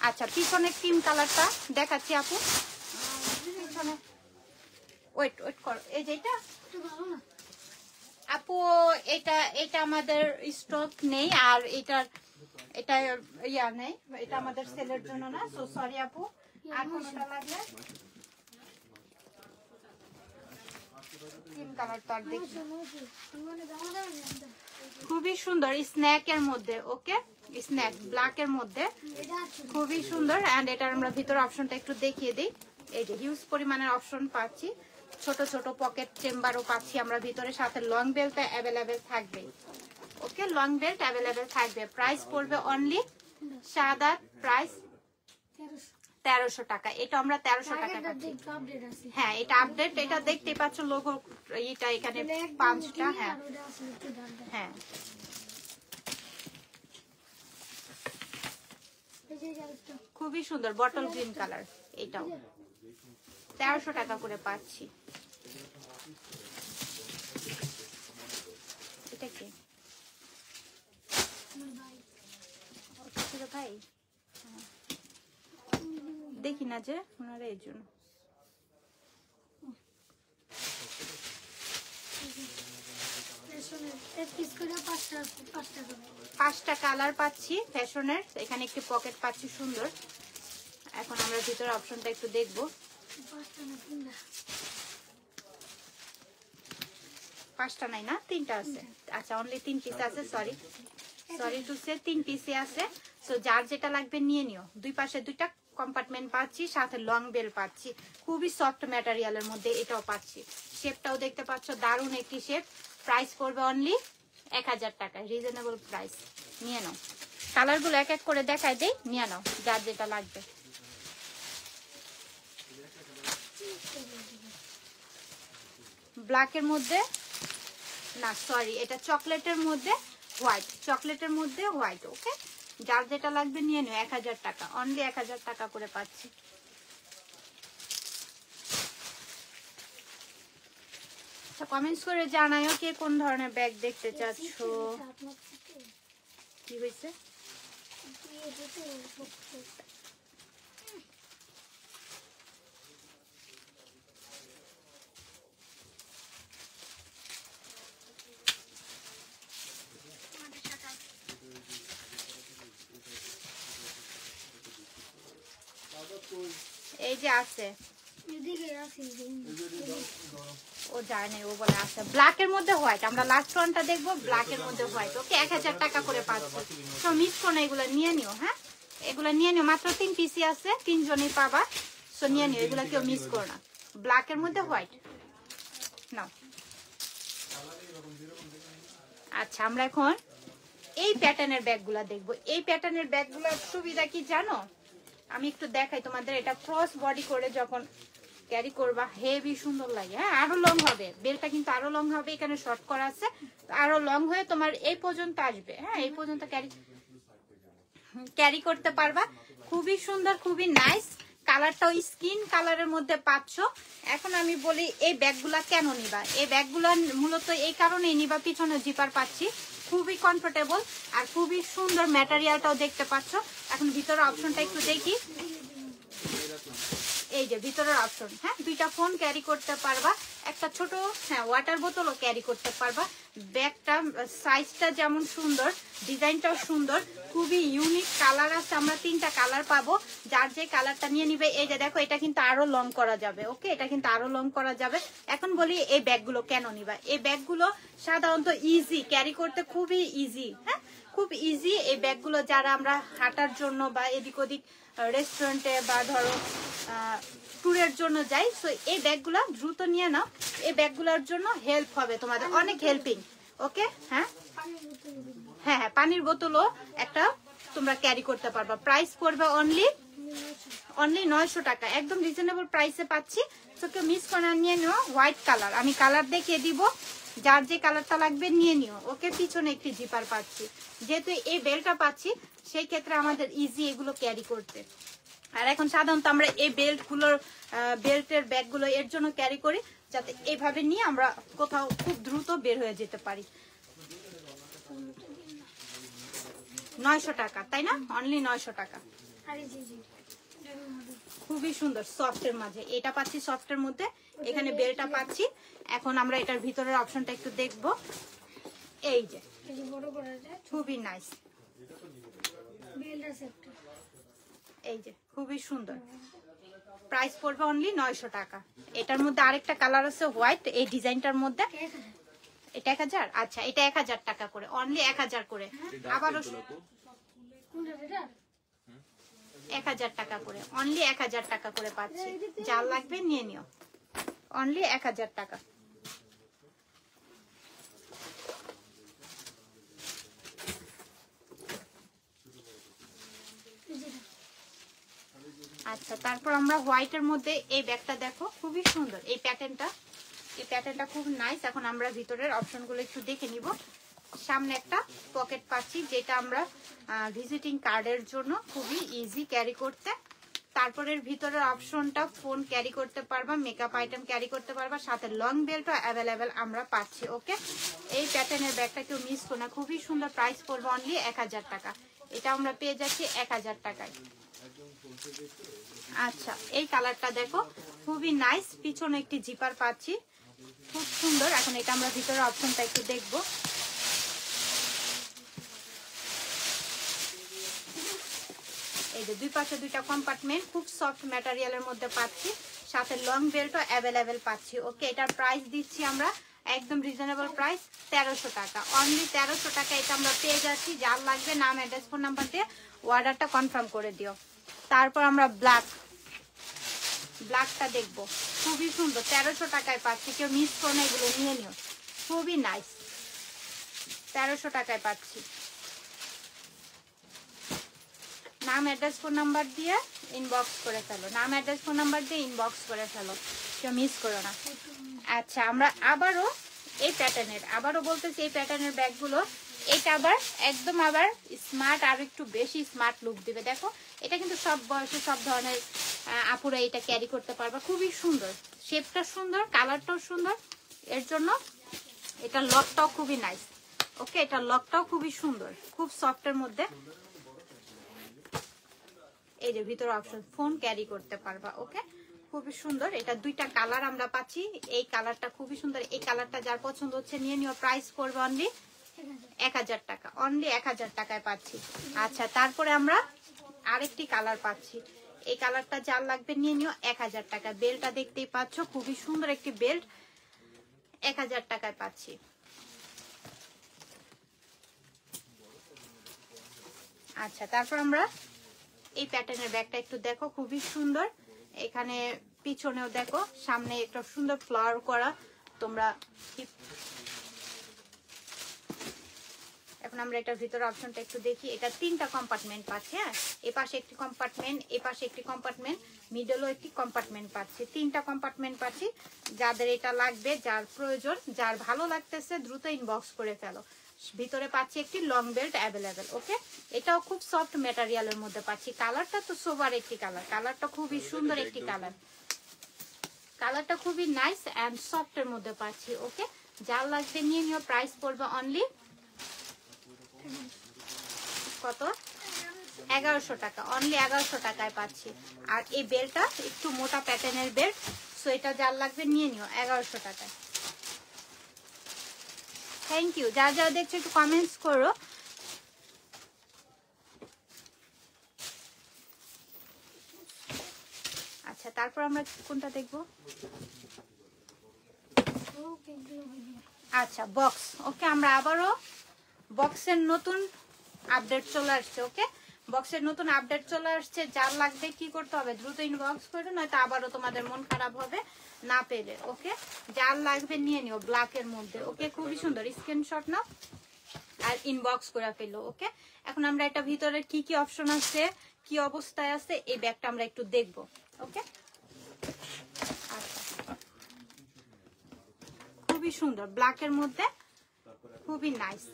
আচ্ছা, পিছনে ক্রিম কালারটা দেখাচ্ছি আপু, পিছনে ওয়েট করো, এই যে এটা আপু, এটা আমাদের স্টক নেই, আর এটা ইয়া নেই, এটা আমাদের সেলের জন্য না, সো সরি আপু। আর কোনটা লাগলে ক্রিম কালারটা দেখি, খুবই সুন্দর, স্ন্যাকের মধ্যে। ওকে, স্ন্যাক ব্ল্যাকের মধ্যে খুবই সুন্দর। এন্ড এটার আমরা ভিতরে অপশনটা একটু দেখিয়ে দিই। এই যে হিউজ পরিমাণের অপশন পাচ্ছি, ছোট ছোট পকেট চেম্বারও পাচ্ছি আমরা ভিতরে, সাথে লং বেল্টটা অ্যাভেলেবেল থাকবে। ওকে, লং বেল্ট অ্যাভেলেবেল থাকবে। প্রাইস পড়বে অনলি সাদা, প্রাইস 1300 টাকা। এটা আমরা 1300 টাকা আগেরটা পাচ্ছি। একটু আপডেট আছে। হ্যাঁ এটা আপডেট, এটা দেখতে পাচ্ছ লোগো, এটা এখানে তাহলে একদম 5টা। clear, হ্যাঁ আর ওটা আছে একটু dark dark। হ্যাঁ এই যে আরেকটা। খুবই সুন্দর বটল গ্রিন কালার, এটাও 1300 টাকা করে পাচ্ছি। এটা কি আমার ভাই। ওটা ছিল ভাই? হ্যাঁ। দেখি না যে ওনারা এই জন্য। ফ্যাশনের এক পিস করে পাঁচটা করে। 5টা কালার পাচ্ছি ফ্যাশনের, এখানে একটি পকেট পাচ্ছি সুন্দর। এখন আমরা ভিতরে অপশনটা একটু দেখবো। পাঁচটা না তিনটা। 5টা নাই না, 3টা আছে। আচ্ছা অনলি 3 পিস আছে, সরি টু সে 3 পিসে আছে। সো যার যেটা লাগবে নিয়ে নিও। দুই পাশে 2টা কম্পার্টমেন্ট পাচ্ছি, সাথে লং বেল পাচ্ছি, খুবই সফট ম্যাটেরিয়ালের মধ্যে এটাও পাচ্ছি। শেপটাও দেখতে পাচ্ছ দারুণ একটি শেপ। প্রাইস পড়বে অনলি 1000 টাকা, রিজনেবল প্রাইস। নিয়ে নাও। কালারগুলো এক এক করে দেখাই দেই, নিয়ে নাও যার যেটা লাগবে। ব্ল্যাকের মধ্যে না, সরি এটা চকলেটের মধ্যে হোয়াইট, চকলেটের মধ্যে হোয়াইট। ওকে, যার যেটা লাগবে নিয়ে নিও। 1000 টাকা, অনলি 1000 টাকা করে পাচ্ছি। আচ্ছা কমেন্টস করে জানাও কে কোন ধরনের ব্যাগ দেখতে চাচ্ছ। কি হয়েছে? এই যে আছে, এদিকে আছে। ও জানে, ও বলে আছে ব্ল্যাকের মধ্যে হোয়াইট। আমরা লাস্ট ওয়ানটা দেখবো, ব্ল্যাকের মধ্যে হোয়াইট। ওকে 1000 টাকা করে পাচ্ছি। তো মিস করো না, এগুলো নিয়ে নিও। হ্যাঁ এগুলো নিয়ে নিও, মাত্র 3 পিসই আছে, 3 জনই পাবা। সো নিয়ে নিও, এগুলো কেউ মিস করো না। ব্ল্যাকের মধ্যে হোয়াইট নাও। আচ্ছা আমরা এখন এই প্যাটার্নের ব্যাগগুলা দেখবো। এই প্যাটার্নের ব্যাগগুলোর সুবিধা কি জানো? আমি একটু দেখাই তোমাদের। এটা ক্রস বডি করে যখন ক্যারি করবা হেভি সুন্দর লাগে। হ্যাঁ আরো লং হবে, বেলটা কিন্তু আরো লং হবে, এখানে শর্ট করা আছে, আরো লং হয়ে তোমার এই পর্যন্ত আসবে। হ্যাঁ এই পর্যন্ত ক্যারি করতে পারবা। খুবই সুন্দর, খুবই নাইস। কালারটাও স্কিন কালারের মধ্যে পাচ্ছ। এখন আমি বলি এই ব্যাগগুলা কেন নিবা। এই ব্যাগগুলা মূলত এই কারণেই নিবা, পিছনে জিপার পাচ্ছি, খুবই কমফোর্টেবল আর খুবই সুন্দর ম্যাটেরিয়ালটাও দেখতে পাচ্ছ। এখন ভিতরের অপশনটা একটু দেখি। এই যে ভিতরের অপশন, হ্যাঁ 2টা ফোন ক্যারি করতে পারবা, একটা ছোট হ্যাঁ ওয়াটার বোতলও ক্যারি করতে পারবা। ব্যাগটা সাইজটা যেমন সুন্দর, ডিজাইনটাও সুন্দর, খুবই ইউনিক কালার আছে। আমরা 3টা কালার পাবো, যার যে কালারটা নিয়ে নিবে। এই যে দেখো এটা কিন্তু আরো লং করা যাবে। ওকে এটা কিন্তু আরো লং করা যাবে। এখন বলি এই ব্যাগগুলো কেন নিবা। এই ব্যাগগুলো সাধারণত ইজি ক্যারি করতে, খুবই ইজি। হ্যাঁ খুব ইজি এই ব্যাগগুলো, যারা আমরা হাঁটার জন্য বা এদিক ওদিক রেস্টুরেন্টে বা ধরো ট্যুরের জন্য যাই। সো এই ব্যাগগুলো দ্রুত নিয়ে নাও, এই ব্যাগগুলোর জন্য হেল্প হবে তোমাদের, অনেক হেল্পিং। ওকে হ্যাঁ হ্যাঁ হ্যাঁ পানির বোতলও একটা তোমরা ক্যারি করতে পারবা। প্রাইস পড়বে অনলি 900 টাকা, একদম রিজনেবল প্রাইসে পাচ্ছি। তো কেউ মিস করে নিয়ে নিও। হোয়াইট কালার, আমি কালার দেখিয়ে দিব, যার যে কালারটা লাগবে নিয়ে নিও। ওকে পিছনে একটি জিপার পাচ্ছি, যেহেতু এই বেল্টটা পাচ্ছি সেই ক্ষেত্রে আমাদের ইজি এগুলো ক্যারি করতে। আর এখন সাধারণত আমরা এই বেল্টের ব্যাগগুলো এর জন্য ক্যারি করি, যাতে এইভাবে নিয়ে আমরা কোথাও খুব দ্রুত বের হয়ে যেতে পারি। 900 টাকা তাই না, অনলি 900 টাকা। খুবই সুন্দর সফটের মাঝে এটা পাচ্ছি, সফটের মধ্যে এখানে বেলটা পাচ্ছি। এখন আমরা এটার ভিতরের অপশনটা একটু দেখব। এই যে খুবই নাইস, এই যে খুবই সুন্দর। প্রাইস পড়বে অনলি 900 টাকা। এটার মধ্যে আরেকটা কালার আছে হোয়াইট, এই ডিজাইনটার মধ্যে। এটা 1000, আচ্ছা এটা 1000 টাকা করে, অনলি 1000 করে। আবারও 1000 টাকা করে, অনলি 1000 টাকা করে পাচ্ছি। যার লাগবে নিয়ে নিও, অনলি 1000 টাকা। আচ্ছা, তারপর আমরা হোয়াইটের মধ্যে এই ব্যাগটা দেখো, খুবই সুন্দর এই প্যাটার্নটা খুব নাইস। এখন আমরা ভিতরের অপশনগুলো একটু দেখে নিব। সামনে একটা পকেট পাচ্ছি, যেটা আমরা ভিজিটিং কার্ডের জন্য খুবই ইজি ক্যারি করতে। তারপরের ভিতরের অপশনটা ফোন ক্যারি করতে পারবা, মেকআপ আইটেম ক্যারি করতে পারবা, সাথে লং বেল্টও অ্যাভেলেবেল আমরা পাচ্ছি। ওকে, এই প্যাটার্নের ব্যাগটা কেউ মিস করো না, খুবই সুন্দর। প্রাইস পড়বে অনলি 1000 টাকা। এটা আমরা পেয়ে যাচ্ছি 1000 টাকায়। আচ্ছা, এই কালারটা দেখো, খুবই নাইস। পিছনে একটি জিপার পাচ্ছি, খুব সুন্দর। এখন এটা আমরা ভিতরের অপশনটা একটু দেখবো। এই যে দুই পাশে দুইটা কম্পার্টমেন্ট, খুব সফট ম্যাটেরিয়ালের মধ্যে পাচ্ছি, সাথে লং বেল্টও অ্যাভেলেবেল পাচ্ছি। ওকে, এটার প্রাইস দিচ্ছি আমরা একদম রিজনেবল প্রাইস 1300 টাকা, অনলি 1300 টাকা। এটা আমরা পেয়ে যাচ্ছি। যার লাগবে নাম, অ্যাড্রেস, ফোন নাম্বার দিয়ে অর্ডারটা কনফার্ম করে দিও। তারপর আমরা ব্ল্যাকটা দেখবো, খুবই সুন্দর, 1300 টাকায় পাচ্ছি। কেউ মিস করো না, এগুলো নিয়ে নিও, খুবই নাইস। 1300 টাকায় পাচ্ছি। নাম, অ্যাড্রেস, ফোন নাম্বার দিয়ে ইনবক্স করে ফেলো, নাম, অ্যাড্রেস, ফোন নাম্বার দিয়ে ইনবক্স করে ফেলো, কেউ মিস করো না। আচ্ছা, আমরা আবারও এই প্যাটার্নের, বলতেছি এই প্যাটার্নের ব্যাগগুলো, এটা আবার একদম আবার স্মার্ট, আর একটু বেশি স্মার্ট লুক দিবে। দেখো, এটা কিন্তু সব বয়সে সব ধরনের আপুরা এটা ক্যারি করতে পারবা। খুবই সুন্দর, শেপটা সুন্দর, কালারটাও সুন্দর। এর জন্য এটা লকটাও খুবই নাইস। ওকে, এটা লকটাও খুবই সুন্দর, খুব সফটের মধ্যে। এই যে ভিতরে অপশন, ফোন ক্যারি করতে পারবা। ওকে, খুবই সুন্দর। এটা দুইটা কালার আমরা পাচ্ছি। এই কালারটা খুবই সুন্দর। এই কালারটা যার পছন্দ হচ্ছে নিয়ে নিও। প্রাইস পড়বে অনলি 1000 টাকা, অনলি 1000 টাকায় পাচ্ছি। আচ্ছা, তারপরে আমরা আরেকটি কালার পাচ্ছি। এই কালারটা যার লাগবে নিয়ে নিও, 1000 টাকা। বেল্টটা দেখতেই পাচ্ছ, খুবই সুন্দর একটি বেল্ট, 1000 টাকায় পাচ্ছি। আচ্ছা, তারপর আমরা এই প্যাটার্নের ব্যাগটা একটু দেখো, খুবই সুন্দর। এখানে পিছনেও দেখো, সামনে একটা সুন্দর ফ্লাওয়ার করা। তোমরা এখন আমরা এটার ভিতরে অপশনটা একটু দেখি। এটা 3টা কম্পার্টমেন্ট পাচ্ছে। হ্যাঁ, এ পাশে একটি কম্পার্টমেন্ট, এ পাশে একটি কম্পার্টমেন্ট, মিডলও একটি কম্পার্টমেন্ট পাচ্ছি। 3টা কম্পার্টমেন্ট পাচ্ছি। যাদের এটা লাগবে, যার প্রয়োজন, যার ভালো লাগতেছে, দ্রুত ইনবক্স করে ফেলো। ভিতরে পাচ্ছি একটি লং বেল্ট অ্যাভেলেবেল। ওকে, এটাও খুব সফট ম্যাটেরিয়ালের মধ্যে পাচ্ছি। কালারটা তো সোবার একটি কালার, কালারটা খুবই সুন্দর একটি কালার, কালারটা খুবই নাইস অ্যান্ড সফটের মধ্যে পাচ্ছি। ওকে, যার লাগবে নিয়ে নিও। প্রাইস পড়বে অনলি কত? 1100 টাকা, অনলি 1100 টাকায় পাচ্ছি। আর এই বেল্টটা একটু মোটা প্যাটার্নের বেল্ট, সো এটা যার লাগবে নিয়ে নিও 1100 টাকায়। Thank you. যারা যারা দেখছো একটু কমেন্টস করো। আচ্ছা, তারপর আমরা কোনটা দেখবো? আচ্ছা, বক্স। ওকে, আমরা আবারও বক্সের নতুন আপডেট চলে আসছে। ওকে, বক্সের নতুন আপডেট চলে আসছে। যার লাগবে কি করতে হবে? দ্রুত ইনবক্স করো, নয়তো আবারও তোমাদের মন খারাপ হবে না পেলে। ওকে, যার লাগবে নিয়ে নিও, ব্ল্যাকের মধ্যে। ওকে, খুবই সুন্দর, স্ক্রিনশট নাও আর ইনবক্স করে ফেলো। ওকে, এখন আমরা এটা ভিতরে কি কি অপশন আছে, কি অবস্থায় আছে, এই ব্যাগটা আমরা একটু দেখবো। ওকে, আচ্ছা, খুবই সুন্দর, ব্ল্যাকের মধ্যে, খুবই নাইস।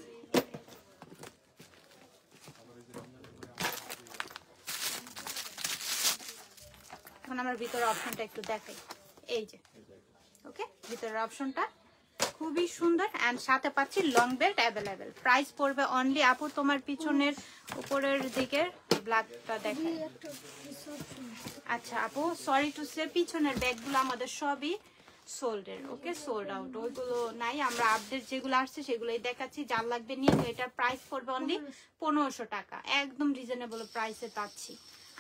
এখন আমরা ভিতরের অপশনটা একটু দেখাই। এই যে, ওকে, ভিতরের অপশনটা খুবই সুন্দর এন্ড সাথে পাচ্ছি লং বেল্ট অ্যাভেলেবেল। প্রাইস পড়বে অনলি, আপু তোমার পিছনের উপরের দিকের ব্ল্যাকটা দেখাই। আচ্ছা আপু, সরি টু সে, পিছনের ব্যাগগুলো আমাদের সবই সোল্ডের। ওকে, সোল্ড আউট, ওইগুলো নাই। আমরা আপডেট যেগুলো আসছে সেগুলোই দেখাচ্ছি। যার লাগবে নিয়ে নিও। এটার প্রাইস পড়বে অনলি 1500 টাকা, একদম রিজনেবল প্রাইসে পাচ্ছি।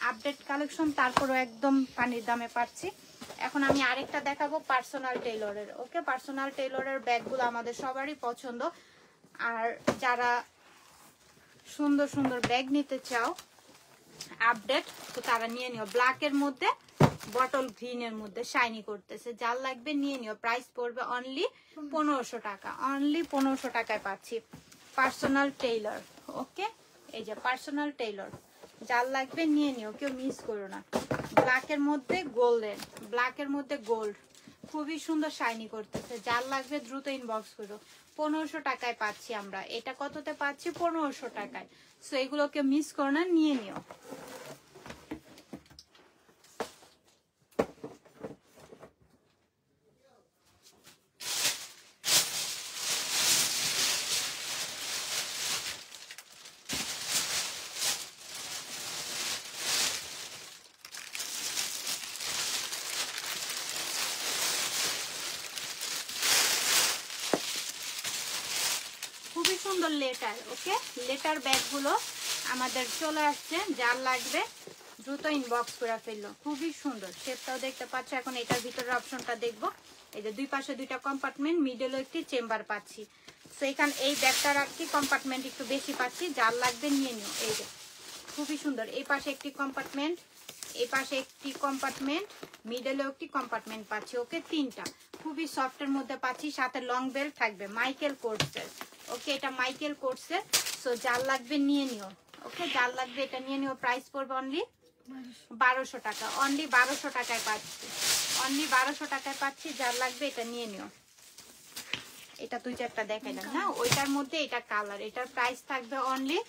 আপডেট কালেকশন, তারপরও একদম পানির দামে পাচ্ছি। এখন আমি আরেকটা দেখাবো পার্সোনাল টেইলরের। ওকে, পার্সোনাল টেইলরের ব্যাগগুলো আমাদের সবারই পছন্দ। আর যারা সুন্দর সুন্দর ব্যাগ নিতে চাও আপডেট, তো তারা নিয়ে নিও। ব্ল্যাকের মধ্যে, বটল গ্রিনের মধ্যে শাইনি করতেছে। যার লাগবে নিয়ে নিও। প্রাইস পড়বে অনলি 1500 টাকা, অনলি 1500 টাকায় পাচ্ছি পার্সোনাল টেইলর। ওকে, এই যে পার্সোনাল টেইলর, যার লাগবে নিয়ে নিও, কেউ মিস করো না। ব্ল্যাকের মধ্যে গোল্ডেন, ব্ল্যাকের মধ্যে গোল্ড, খুবই সুন্দর শাইনি করতেছে। যার লাগবে দ্রুত ইনবক্স করো। 1500 টাকায় পাচ্ছি আমরা। এটা কততে পাচ্ছি? 1500 টাকায়। সো এগুলোকে মিস করো না, নিয়ে নিও। খুবই সুন্দর লেটার। ওকে, লেটার ব্যাগগুলো আমাদের চলে আসছে। যার লাগবে দ্রুত ইনবক্স করে ফেললো। খুবই সুন্দর, শেপটাও দেখতে পাচ্ছ। এখন এটার ভিতরের অপশনটা দেখবো। এই যে দুই পাশে দুইটা কম্পার্টমেন্ট, মিডলেও একটি চেম্বার পাচ্ছি। তো এখানে এই ব্যাগটার আর কি কম্পার্টমেন্ট একটু বেশি পাচ্ছি। যার লাগবে নিয়ে নিও। এই যে খুবই সুন্দর, এই পাশে একটি কম্পার্টমেন্ট, এই পাশে একটি কম্পার্টমেন্ট, মিডলেও একটি কম্পার্টমেন্ট পাচ্ছি। ওকে, তিনটা খুবই সফটের মধ্যে পাচ্ছি। সাথে লং বেল্ট থাকবে, মাইকেল কোর্সের। ওকে, এটা মাইকেল কোর্সের। সো যার লাগবে নিয়ে নিও। ওকে, যার লাগবে এটা নিয়ে নিও। প্রাইস পড়বে অনলি 1200 টাকা। অনলি 1200 টাকায় পাচ্ছি, অনলি 1200 টাকায় পাচ্ছি। যার লাগবে এটা নিয়ে নিও। এটা দুই চারটা দেখাইলাম না, ওইটার মধ্যে এটা কালার। এটার প্রাইস থাকবে অনলি,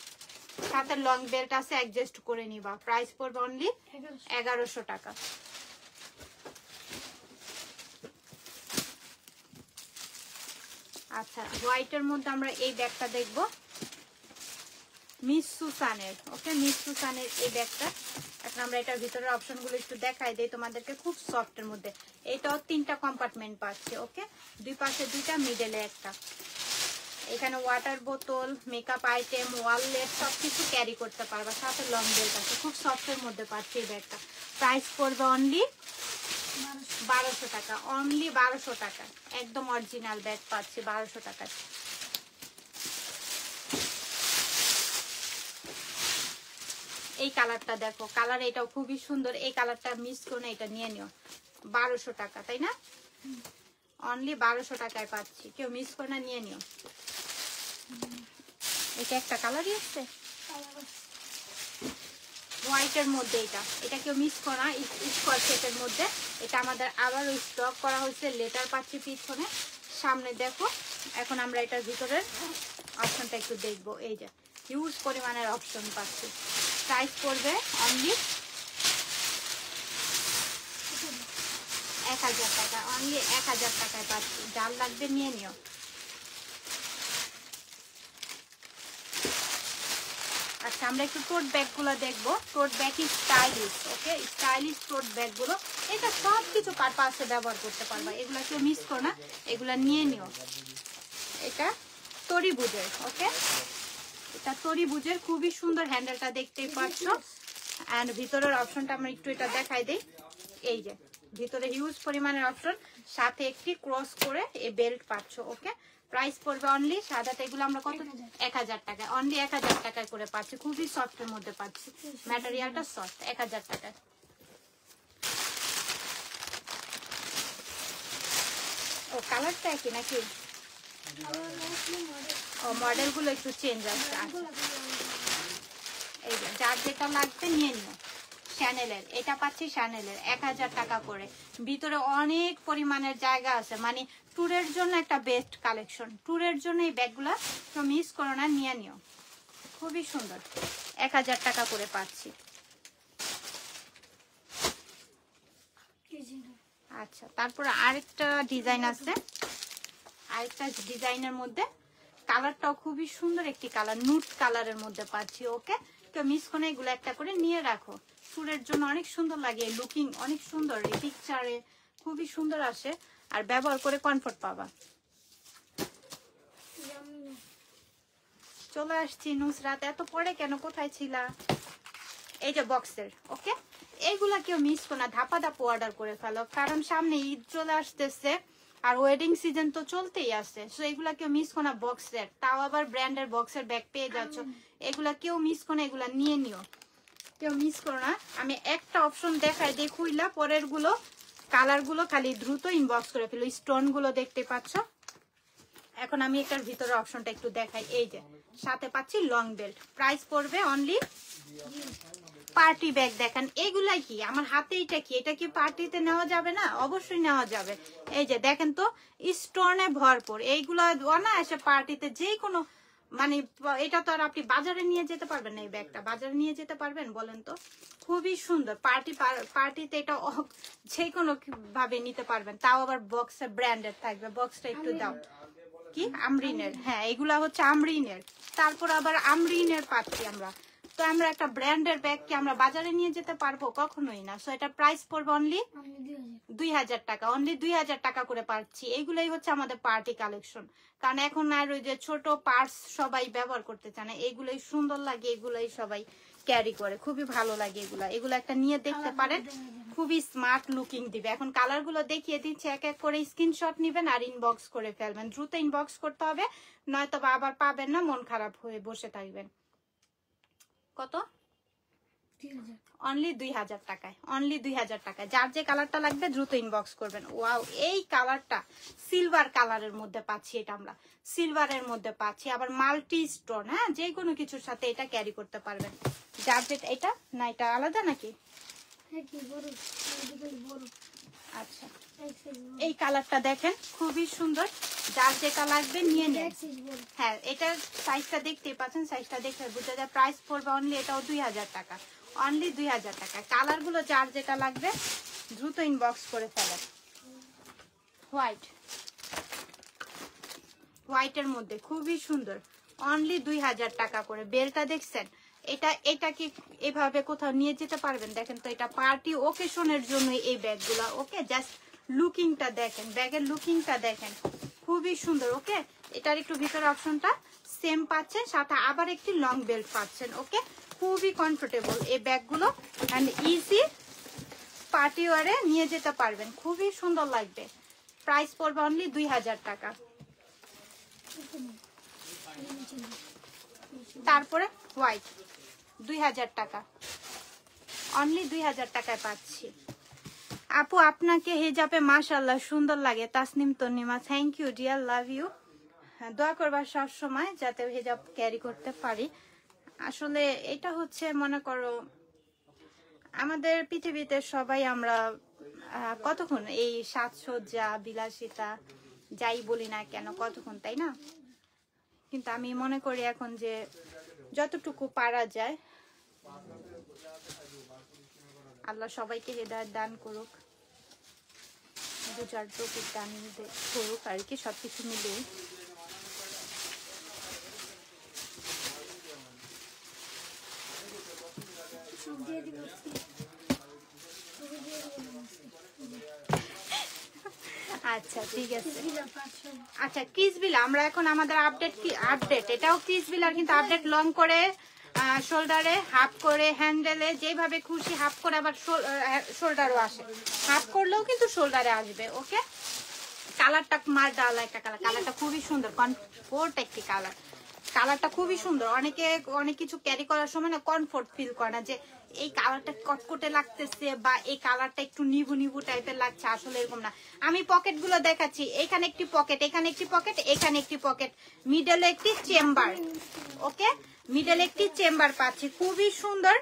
সাথে লং বেল্ট আছে, অ্যাডজাস্ট করে নিবা। প্রাইস পড়বে অনলি 1100 টাকা। আচ্ছা, হোয়াইটের মধ্যে আমরা এই ব্যাগটা দেখবো, মিস সুসানের। ওকে, মিস সুসানের এই ব্যাগটা। এখন আমরা এটার ভিতরের অপশনগুলো একটু দেখাই দেই তোমাদেরকে। খুব সফটের মধ্যে, এটাও তিনটা কম্পার্টমেন্ট পাচ্ছে। ওকে, দুই পাশে দুইটা, মিডলে একটা। এখানে ওয়াটার বোতল, মেকআপ আইটেম, ওয়াললেট সবকিছু ক্যারি করতে পারবা। সাথে লং বেল্ট আছে, খুব সফটের মধ্যে পাচ্ছে এই ব্যাগটা। প্রাইস পড়বে অনলি 1200 টাকা। অনলি 1200 টাকা, একদম অরিজিনাল ব্যাগ পাচ্ছি 1200 টাকায়। এই কালারটা দেখো, কালার এটাও খুবই সুন্দর। এই কালারটা মিস করো না, এটা নিয়ে নিও। 1200 টাকা, তাই না? অনলি 1200 টাকায় পাচ্ছি, কেউ মিস করে না, নিয়ে নিও। এটা একটা কালারই আছে হোয়াইটের মধ্যে। এটা কেউ মিস করো না, স্কোয়ার শেপের মধ্যে। এটা আমাদের আবারও স্টক করা হয়েছে। লেটার পাচ্ছি পিছনে, সামনে দেখো। এখন আমরা এটার ভিতরের অপশনটা একটু দেখবো। এই যে হিউজ পরিমাণের অপশন পাচ্ছি। প্রাইস পড়বে অনলি 1000 টাকা। অনলি 1000 টাকায় পাচ্ছি। যার লাগবে নিয়ে নিও। আচ্ছা, আমরা একটু টোট ব্যাগগুলো দেখবো। Tote bag stylish. Okay, stylish tote ব্যাগগুলো, এটা সব কিছু পারপাসে ব্যবহার করতে পারবা। এগুলা কেউ মিস করো না, এগুলা নিয়ে নিও। এটা তরিবুজের। ওকে, এটা তরিবুজের, খুবই সুন্দর। হ্যান্ডেলটা দেখতেই পাচ্ছ। অ্যান্ড ভিতরের অপশনটা আমরা একটু এটা দেখাই দিই। এই যে ভিতরে হিউজ পরিমাণের অপশন, সাথে একটি ক্রস করে এই বেল্ট পাচ্ছ। ওকে, প্রাইস পড়বে অনলি, সাদাতে এগুলো আমরা কত? 1000 টাকায়। অনলি 1000 টাকায় করে পাচ্ছি। খুবই সফটের মধ্যে পাচ্ছি, ম্যাটেরিয়ালটা সফট। 1000 টাকায়। ও কালারটা একই নাকি? ও মডেলগুলো একটু চেঞ্জ আছে। এই যে যার যেটা লাগবে নিয়ে নিও। শ্যানেলের, এটা পাচ্ছি শ্যানেলের 1000 টাকা করে। ভিতরে অনেক পরিমাণের জায়গা আছে, মানে ট্যুরের জন্য একটা বেস্ট কালেকশন। ট্যুরের জন্য এই ব্যাগগুলো তো মিস করো না, নিয়ে নিও। খুবই সুন্দর, 1000 টাকা করে পাচ্ছি। আচ্ছা, তারপরে আরেকটা ডিজাইন আছে। আরেকটা ডিজাইনের মধ্যে কালারটাও খুবই সুন্দর একটি কালার, নুট কালারের মধ্যে পাচ্ছি। ওকে, কেউ মিস করে এগুলো একটা করে নিয়ে রাখো। ট্যুরের জন্য অনেক সুন্দর লাগে, লুকিং অনেক সুন্দর। এই পিকচারে খুবই সুন্দর আসে, আর ব্যবহার করে কমফোর্ট পাবা। চলে আসছি নুসরাত, এত পরে কেন, কোথায় ছিলা? এই যে বক্সের। ওকে, এইগুলা কেউ মিস করো না, ধাপা ধাপ অর্ডার করে ফেলো, কারণ সামনে ঈদ চলে আসতেছে আর ওয়েডিং সিজন তো চলতেই আছে। সো এগুলা কেউ মিস করো না। বক্সের, তাও আবার ব্র্যান্ডের বক্সের ব্যাগ পেয়ে যাচ্ছ। এগুলা কেউ মিস করো না, এগুলা নিয়ে নিও, কেউ মিস করো না। আমি একটা অপশন দেখাই দেখুইলা, পরের গুলো কালার গুলো খালি দ্রুত ইনবক্স করে ফেলো। স্টোন গুলো দেখতে পাচ্ছ। এখন আমি এটার ভিতরে অপশনটা একটু দেখাই। এই যে সাথে পাচ্ছি লং বেল্ট। প্রাইস পড়বে অনলি পার্টি ব্যাগ দেখেন, এগুলাই কি আমার হাতে, এটা কি, এটা কি পার্টিতে নেওয়া যাবে না? অবশ্যই নেওয়া যাবে। এই যে দেখেন তো স্টোনে ভরপুর, এইগুলা অনায়াসে পার্টিতে যে কোনো, মানে এটা তো আর আপনি বাজারে নিয়ে যেতে পারবেন না, এই ব্যাগটা বাজারে নিয়ে যেতে পারবেন বলেন তো? খুবই সুন্দর, পার্টিতে এটা যে কোনো ভাবে নিতে পারবেন, তাও আবার বক্সে ব্র্যান্ডেড থাকবে। বক্সটা একটু দাও, কি আমরিনের, হ্যাঁ এগুলা হচ্ছে আমরিনের। তারপর আবার আমরিনের পাচ্ছি আমরা। তো আমরা একটা ব্র্যান্ডের ব্যাগ কি আমরা বাজারে নিয়ে যেতে পারবো? কখনোই না। সো এটা প্রাইস পড়বে অনলি 2000 টাকা, অনলি 2000 টাকা করে পাচ্ছি। এইগুলাই হচ্ছে আমাদের পার্টি কালেকশন। কারণ এখন আর ওই যে ছোট পার্স সবাই ব্যবহার করতে চায় না, এগুলাই সুন্দর লাগে, এগুলাই সবাই ক্যারি করে, খুবই ভালো লাগে এগুলা। এগুলো একটা নিয়ে দেখতে পারেন, খুবই স্মার্ট লুকিং দিবে। এখন কালার গুলো দেখিয়ে দিচ্ছি, এক এক করে স্ক্রিনশট নিবেন আর ইনবক্স করে ফেলবেন। দ্রুত ইনবক্স করতে হবে, নয়তো আবার পাবেন না, মন খারাপ হয়ে বসে থাকবেন। কত? অনলি 2000 টাকায়, অনলি 2000 টাকায়। যার যে কালারটা লাগবে দ্রুত ইনবক্স করবেন। ওয়াও, এই কালারটা সিলভার কালারের মধ্যে পাচ্ছি, এটা আমরা সিলভারের মধ্যে পাচ্ছি, আবার মাল্টি স্টোন। হ্যাঁ, যে কোনো কিছুর সাথে এটা ক্যারি করতে পারবেন। যার যেটা, এটা না এটা আলাদা নাকি? আচ্ছা, এই কালারটা দেখেন খুবই সুন্দর, যার যেটা লাগবে নিয়ে নেন। হ্যাঁ, এটার সাইজটা দেখতেই পাচ্ছেন, সাইজটা দেখে বুঝা যায়। প্রাইস পড়বে অনলি এটাও 2000 টাকা, অনলি 2000 টাকা। কালার গুলো যার যেটা লাগবে দ্রুত ইনবক্স করে ফেলেন। হোয়াইট, হোয়াইটের মধ্যে খুবই সুন্দর, অনলি 2000 টাকা করে। বেলটা দেখছেন, এটা কি এভাবে কোথাও নিয়ে যেতে পারবেন? দেখেন তো, এটা পার্টি ওকেশনের জন্য এই ব্যাগগুলা। ওকে, জাস্ট লুকিংটা দেখেন, ব্যাগের লুকিংটা দেখেন, খুবই সুন্দর। ওকে, এটার একটু ভিতরে অপশনটা সেম পাচ্ছেন, সাথে আবার একটি লং বেল্ট পাচ্ছেন। ওকে, খুবই কমফোর্টেবল এই ব্যাগগুলো, অ্যান্ড ইজি পার্টি ওয়ারে নিয়ে যেতে পারবেন, খুবই সুন্দর লাগবে। প্রাইস পড়বে অনলি 2000 টাকা। তারপরে হোয়াইট 2000 টাকা, অনলি 2000 টাকায় পাচ্ছি। আপু আপনাকে হিজাবে মাশাআল্লাহ সুন্দর লাগে। Tasnim Tannima, thank you dear, love you. দোয়া করবা সব সময় যাতে হিজাব ক্যারি করতে পারি। আসলে এটা হচ্ছে, মনে করো আমাদের পৃথিবীতে সবাই আমরা কতক্ষণ এই সাজসজ্জা বিলাসিতা যাই বলি না কেন, কতক্ষণ, তাই না? কিন্তু আমি মনে করি এখন যে যতটুকু পারা যায়, আল্লাহ সবাইকে হেদায়েত দান করুক, বুঝার তৌফিক দান করুক আর কি, সবকিছু মিলে। আচ্ছা ঠিক আছে। আচ্ছা, ক্রিসবিল আমরা এখন আমাদের আপডেট এটাও ক্রিসবিল, আর কিন্তু আপডেট লং করে, শোল্ডারে হাফ করে, হ্যান্ডেলে যেভাবে খুশি হাফ করে, আবার শোল্ডারও আসে, হাফ করলেও কিন্তু শোল্ডারে আসবে। ওকে, কালারটা মার ডালা একটা কালার, কালারটা খুবই সুন্দর, কমফোর্ট একটি কালার, কালারটা খুবই সুন্দর। অনেকে অনেক কিছু ক্যারি করার সময় না কমফোর্ট ফিল করে না, যে এই কালারটা কটকটে লাগতেছে বা এই কালারটা একটু নিভু নিভু টাইপের লাগছে, আসলে এরকম না। আমি পকেট গুলো দেখাচ্ছি, এখানে একটি পকেট, এখানে একটি পকেট, এখানে একটি পকেট, মিডলে একটি চেম্বার। ওকে, মিডলে একটি চেম্বার পাচ্ছি, খুবই সুন্দর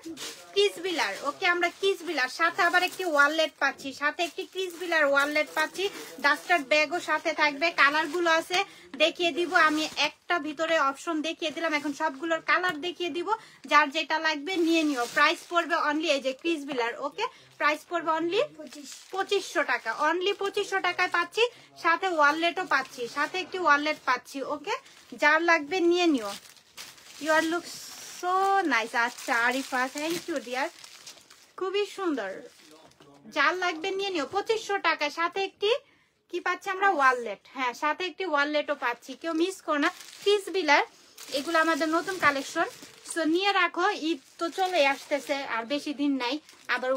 ক্রিসবিলার। ওকে, আমরা ক্রিসবিলার সাথে আবার একটি ওয়ালেট পাচ্ছি, সাথে একটি ক্রিসবিলার ওয়ালেট পাচ্ছি, ডাস্টার ব্যাগও সাথে থাকবে। কালার গুলো আছে দেখিয়ে দিব, আমি একটা ভিতরে অপশন দেখিয়ে দিলাম, এখন সবগুলোর কালার দেখিয়ে দিব, যার যেটা লাগবে নিয়ে নিও। প্রাইস পড়বে অনলি, এই যে ক্রিসবিলার, ওকে প্রাইস পড়বে অনলি 2500 টাকা, অনলি 2500 টাকায় পাচ্ছি, সাথে ওয়ালেটও পাচ্ছি, সাথে একটি ওয়ালেট পাচ্ছি। ওকে, যার লাগবে নিয়ে নিও। Your look so nice. আচ্ছা আরিফা, থ্যাংক ইউ ডিয়ার, খুবই সুন্দর, যার লাগবে নিয়ে নিও। 2500 টাকা, সাথে একটি কি পাচ্ছি আমরা, ওয়ালেট। হ্যাঁ, সাথে একটি ওয়ালেটও পাচ্ছি, কেউ মিস করো না। ক্রিসবিলার এগুলো আমাদের নতুন কালেকশন, সো নিয়ে রাখো, ঈদ তো চলে আসতেছে আর বেশি দিন নাই, আবার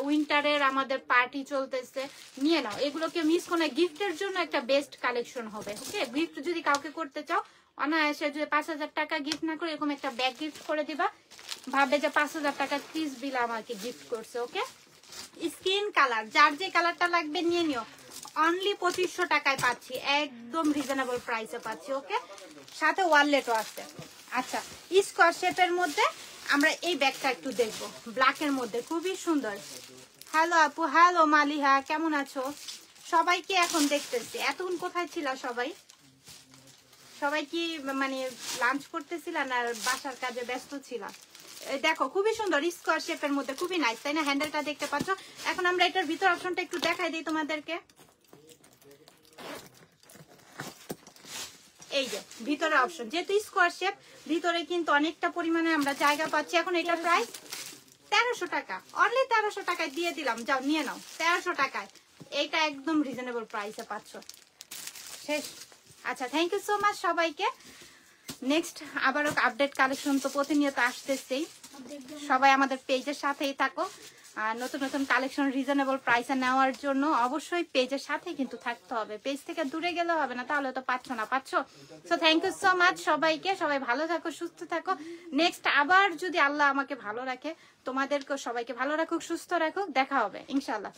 উইন্টারের আমাদের পার্টি চলতেছে, নিয়ে নাও এগুলো, কেউ মিস করো না। গিফটের জন্য একটা বেস্ট কালেকশন হবে। ওকে, গিফট যদি কাউকে করতে চাও অনায়াসে, যদি 5000 টাকা গিফট না করে এরকম একটা ব্যাগ গিফট করে দিবা, ভাবে যে 5000 টাকা ক্রিসবিল আমাকে গিফট করছে। ওকে, স্কিন কালার, যার যে কালারটা লাগবে নিয়ে নিও, অনলি 2500 টাকায় পাচ্ছি, একদম রিজনেবল প্রাইসে পাচ্ছি। ওকে, সাথে ওয়ালেটও আছে। আচ্ছা, স্কোয়ার শেপের মধ্যে আমরা এই ব্যাগটা একটু দেখবো, ব্ল্যাকের মধ্যে খুবই সুন্দর। হ্যালো আপু, হ্যালো মালিহা, কেমন আছো? সবাইকে এখন দেখতেছি, এতক্ষণ কোথায় ছিল সবাই? সবাই কি মানে লাঞ্চ করতেছিলেন আর বাসার কাজে ব্যস্ত ছিল? দেখো খুবই সুন্দর স্কোয়ার শেপের মধ্যে, খুবই নাইস, তাই না? হ্যান্ডেলটা দেখতে পাচ্ছ। এখন আমরা এটার ভিতর অপশনটা একটু দেখাই দিই তোমাদেরকে। এই যে ভিতরে অপশন, যেহেতু স্কোয়ার শেপ, ভিতরে কিন্তু অনেকটা পরিমাণে আমরা জায়গা পাচ্ছি। এখন এটার প্রাইস 1300 টাকা, অনলি 1300 টাকায় দিয়ে দিলাম, যাও নিয়ে নাও 1300 টাকায়। এইটা একদম রিজনেবল প্রাইসে পাচ্ছ। শেষ। আচ্ছা, থ্যাংক ইউ সো মাচ সবাইকে। নেক্সট আবারও আপডেট কালেকশন তো প্রতিনিয়ত আসতেছেই, সবাই আমাদের পেজের সাথেই থাকো। আর নতুন নতুন কালেকশন রিজনেবল প্রাইসে নেওয়ার জন্য অবশ্যই পেজের সাথে কিন্তু থাকতে হবে, পেজ থেকে দূরে গেলে হবে না, তাহলে তো পাচ্ছ না। So thank you so much সবাইকে, সবাই ভালো থাকো, সুস্থ থাকো। নেক্সট আবার যদি আল্লাহ আমাকে ভালো রাখে, তোমাদেরকে সবাইকে ভালো রাখুক, সুস্থ রাখুক, দেখা হবে ইনশাল্লাহ।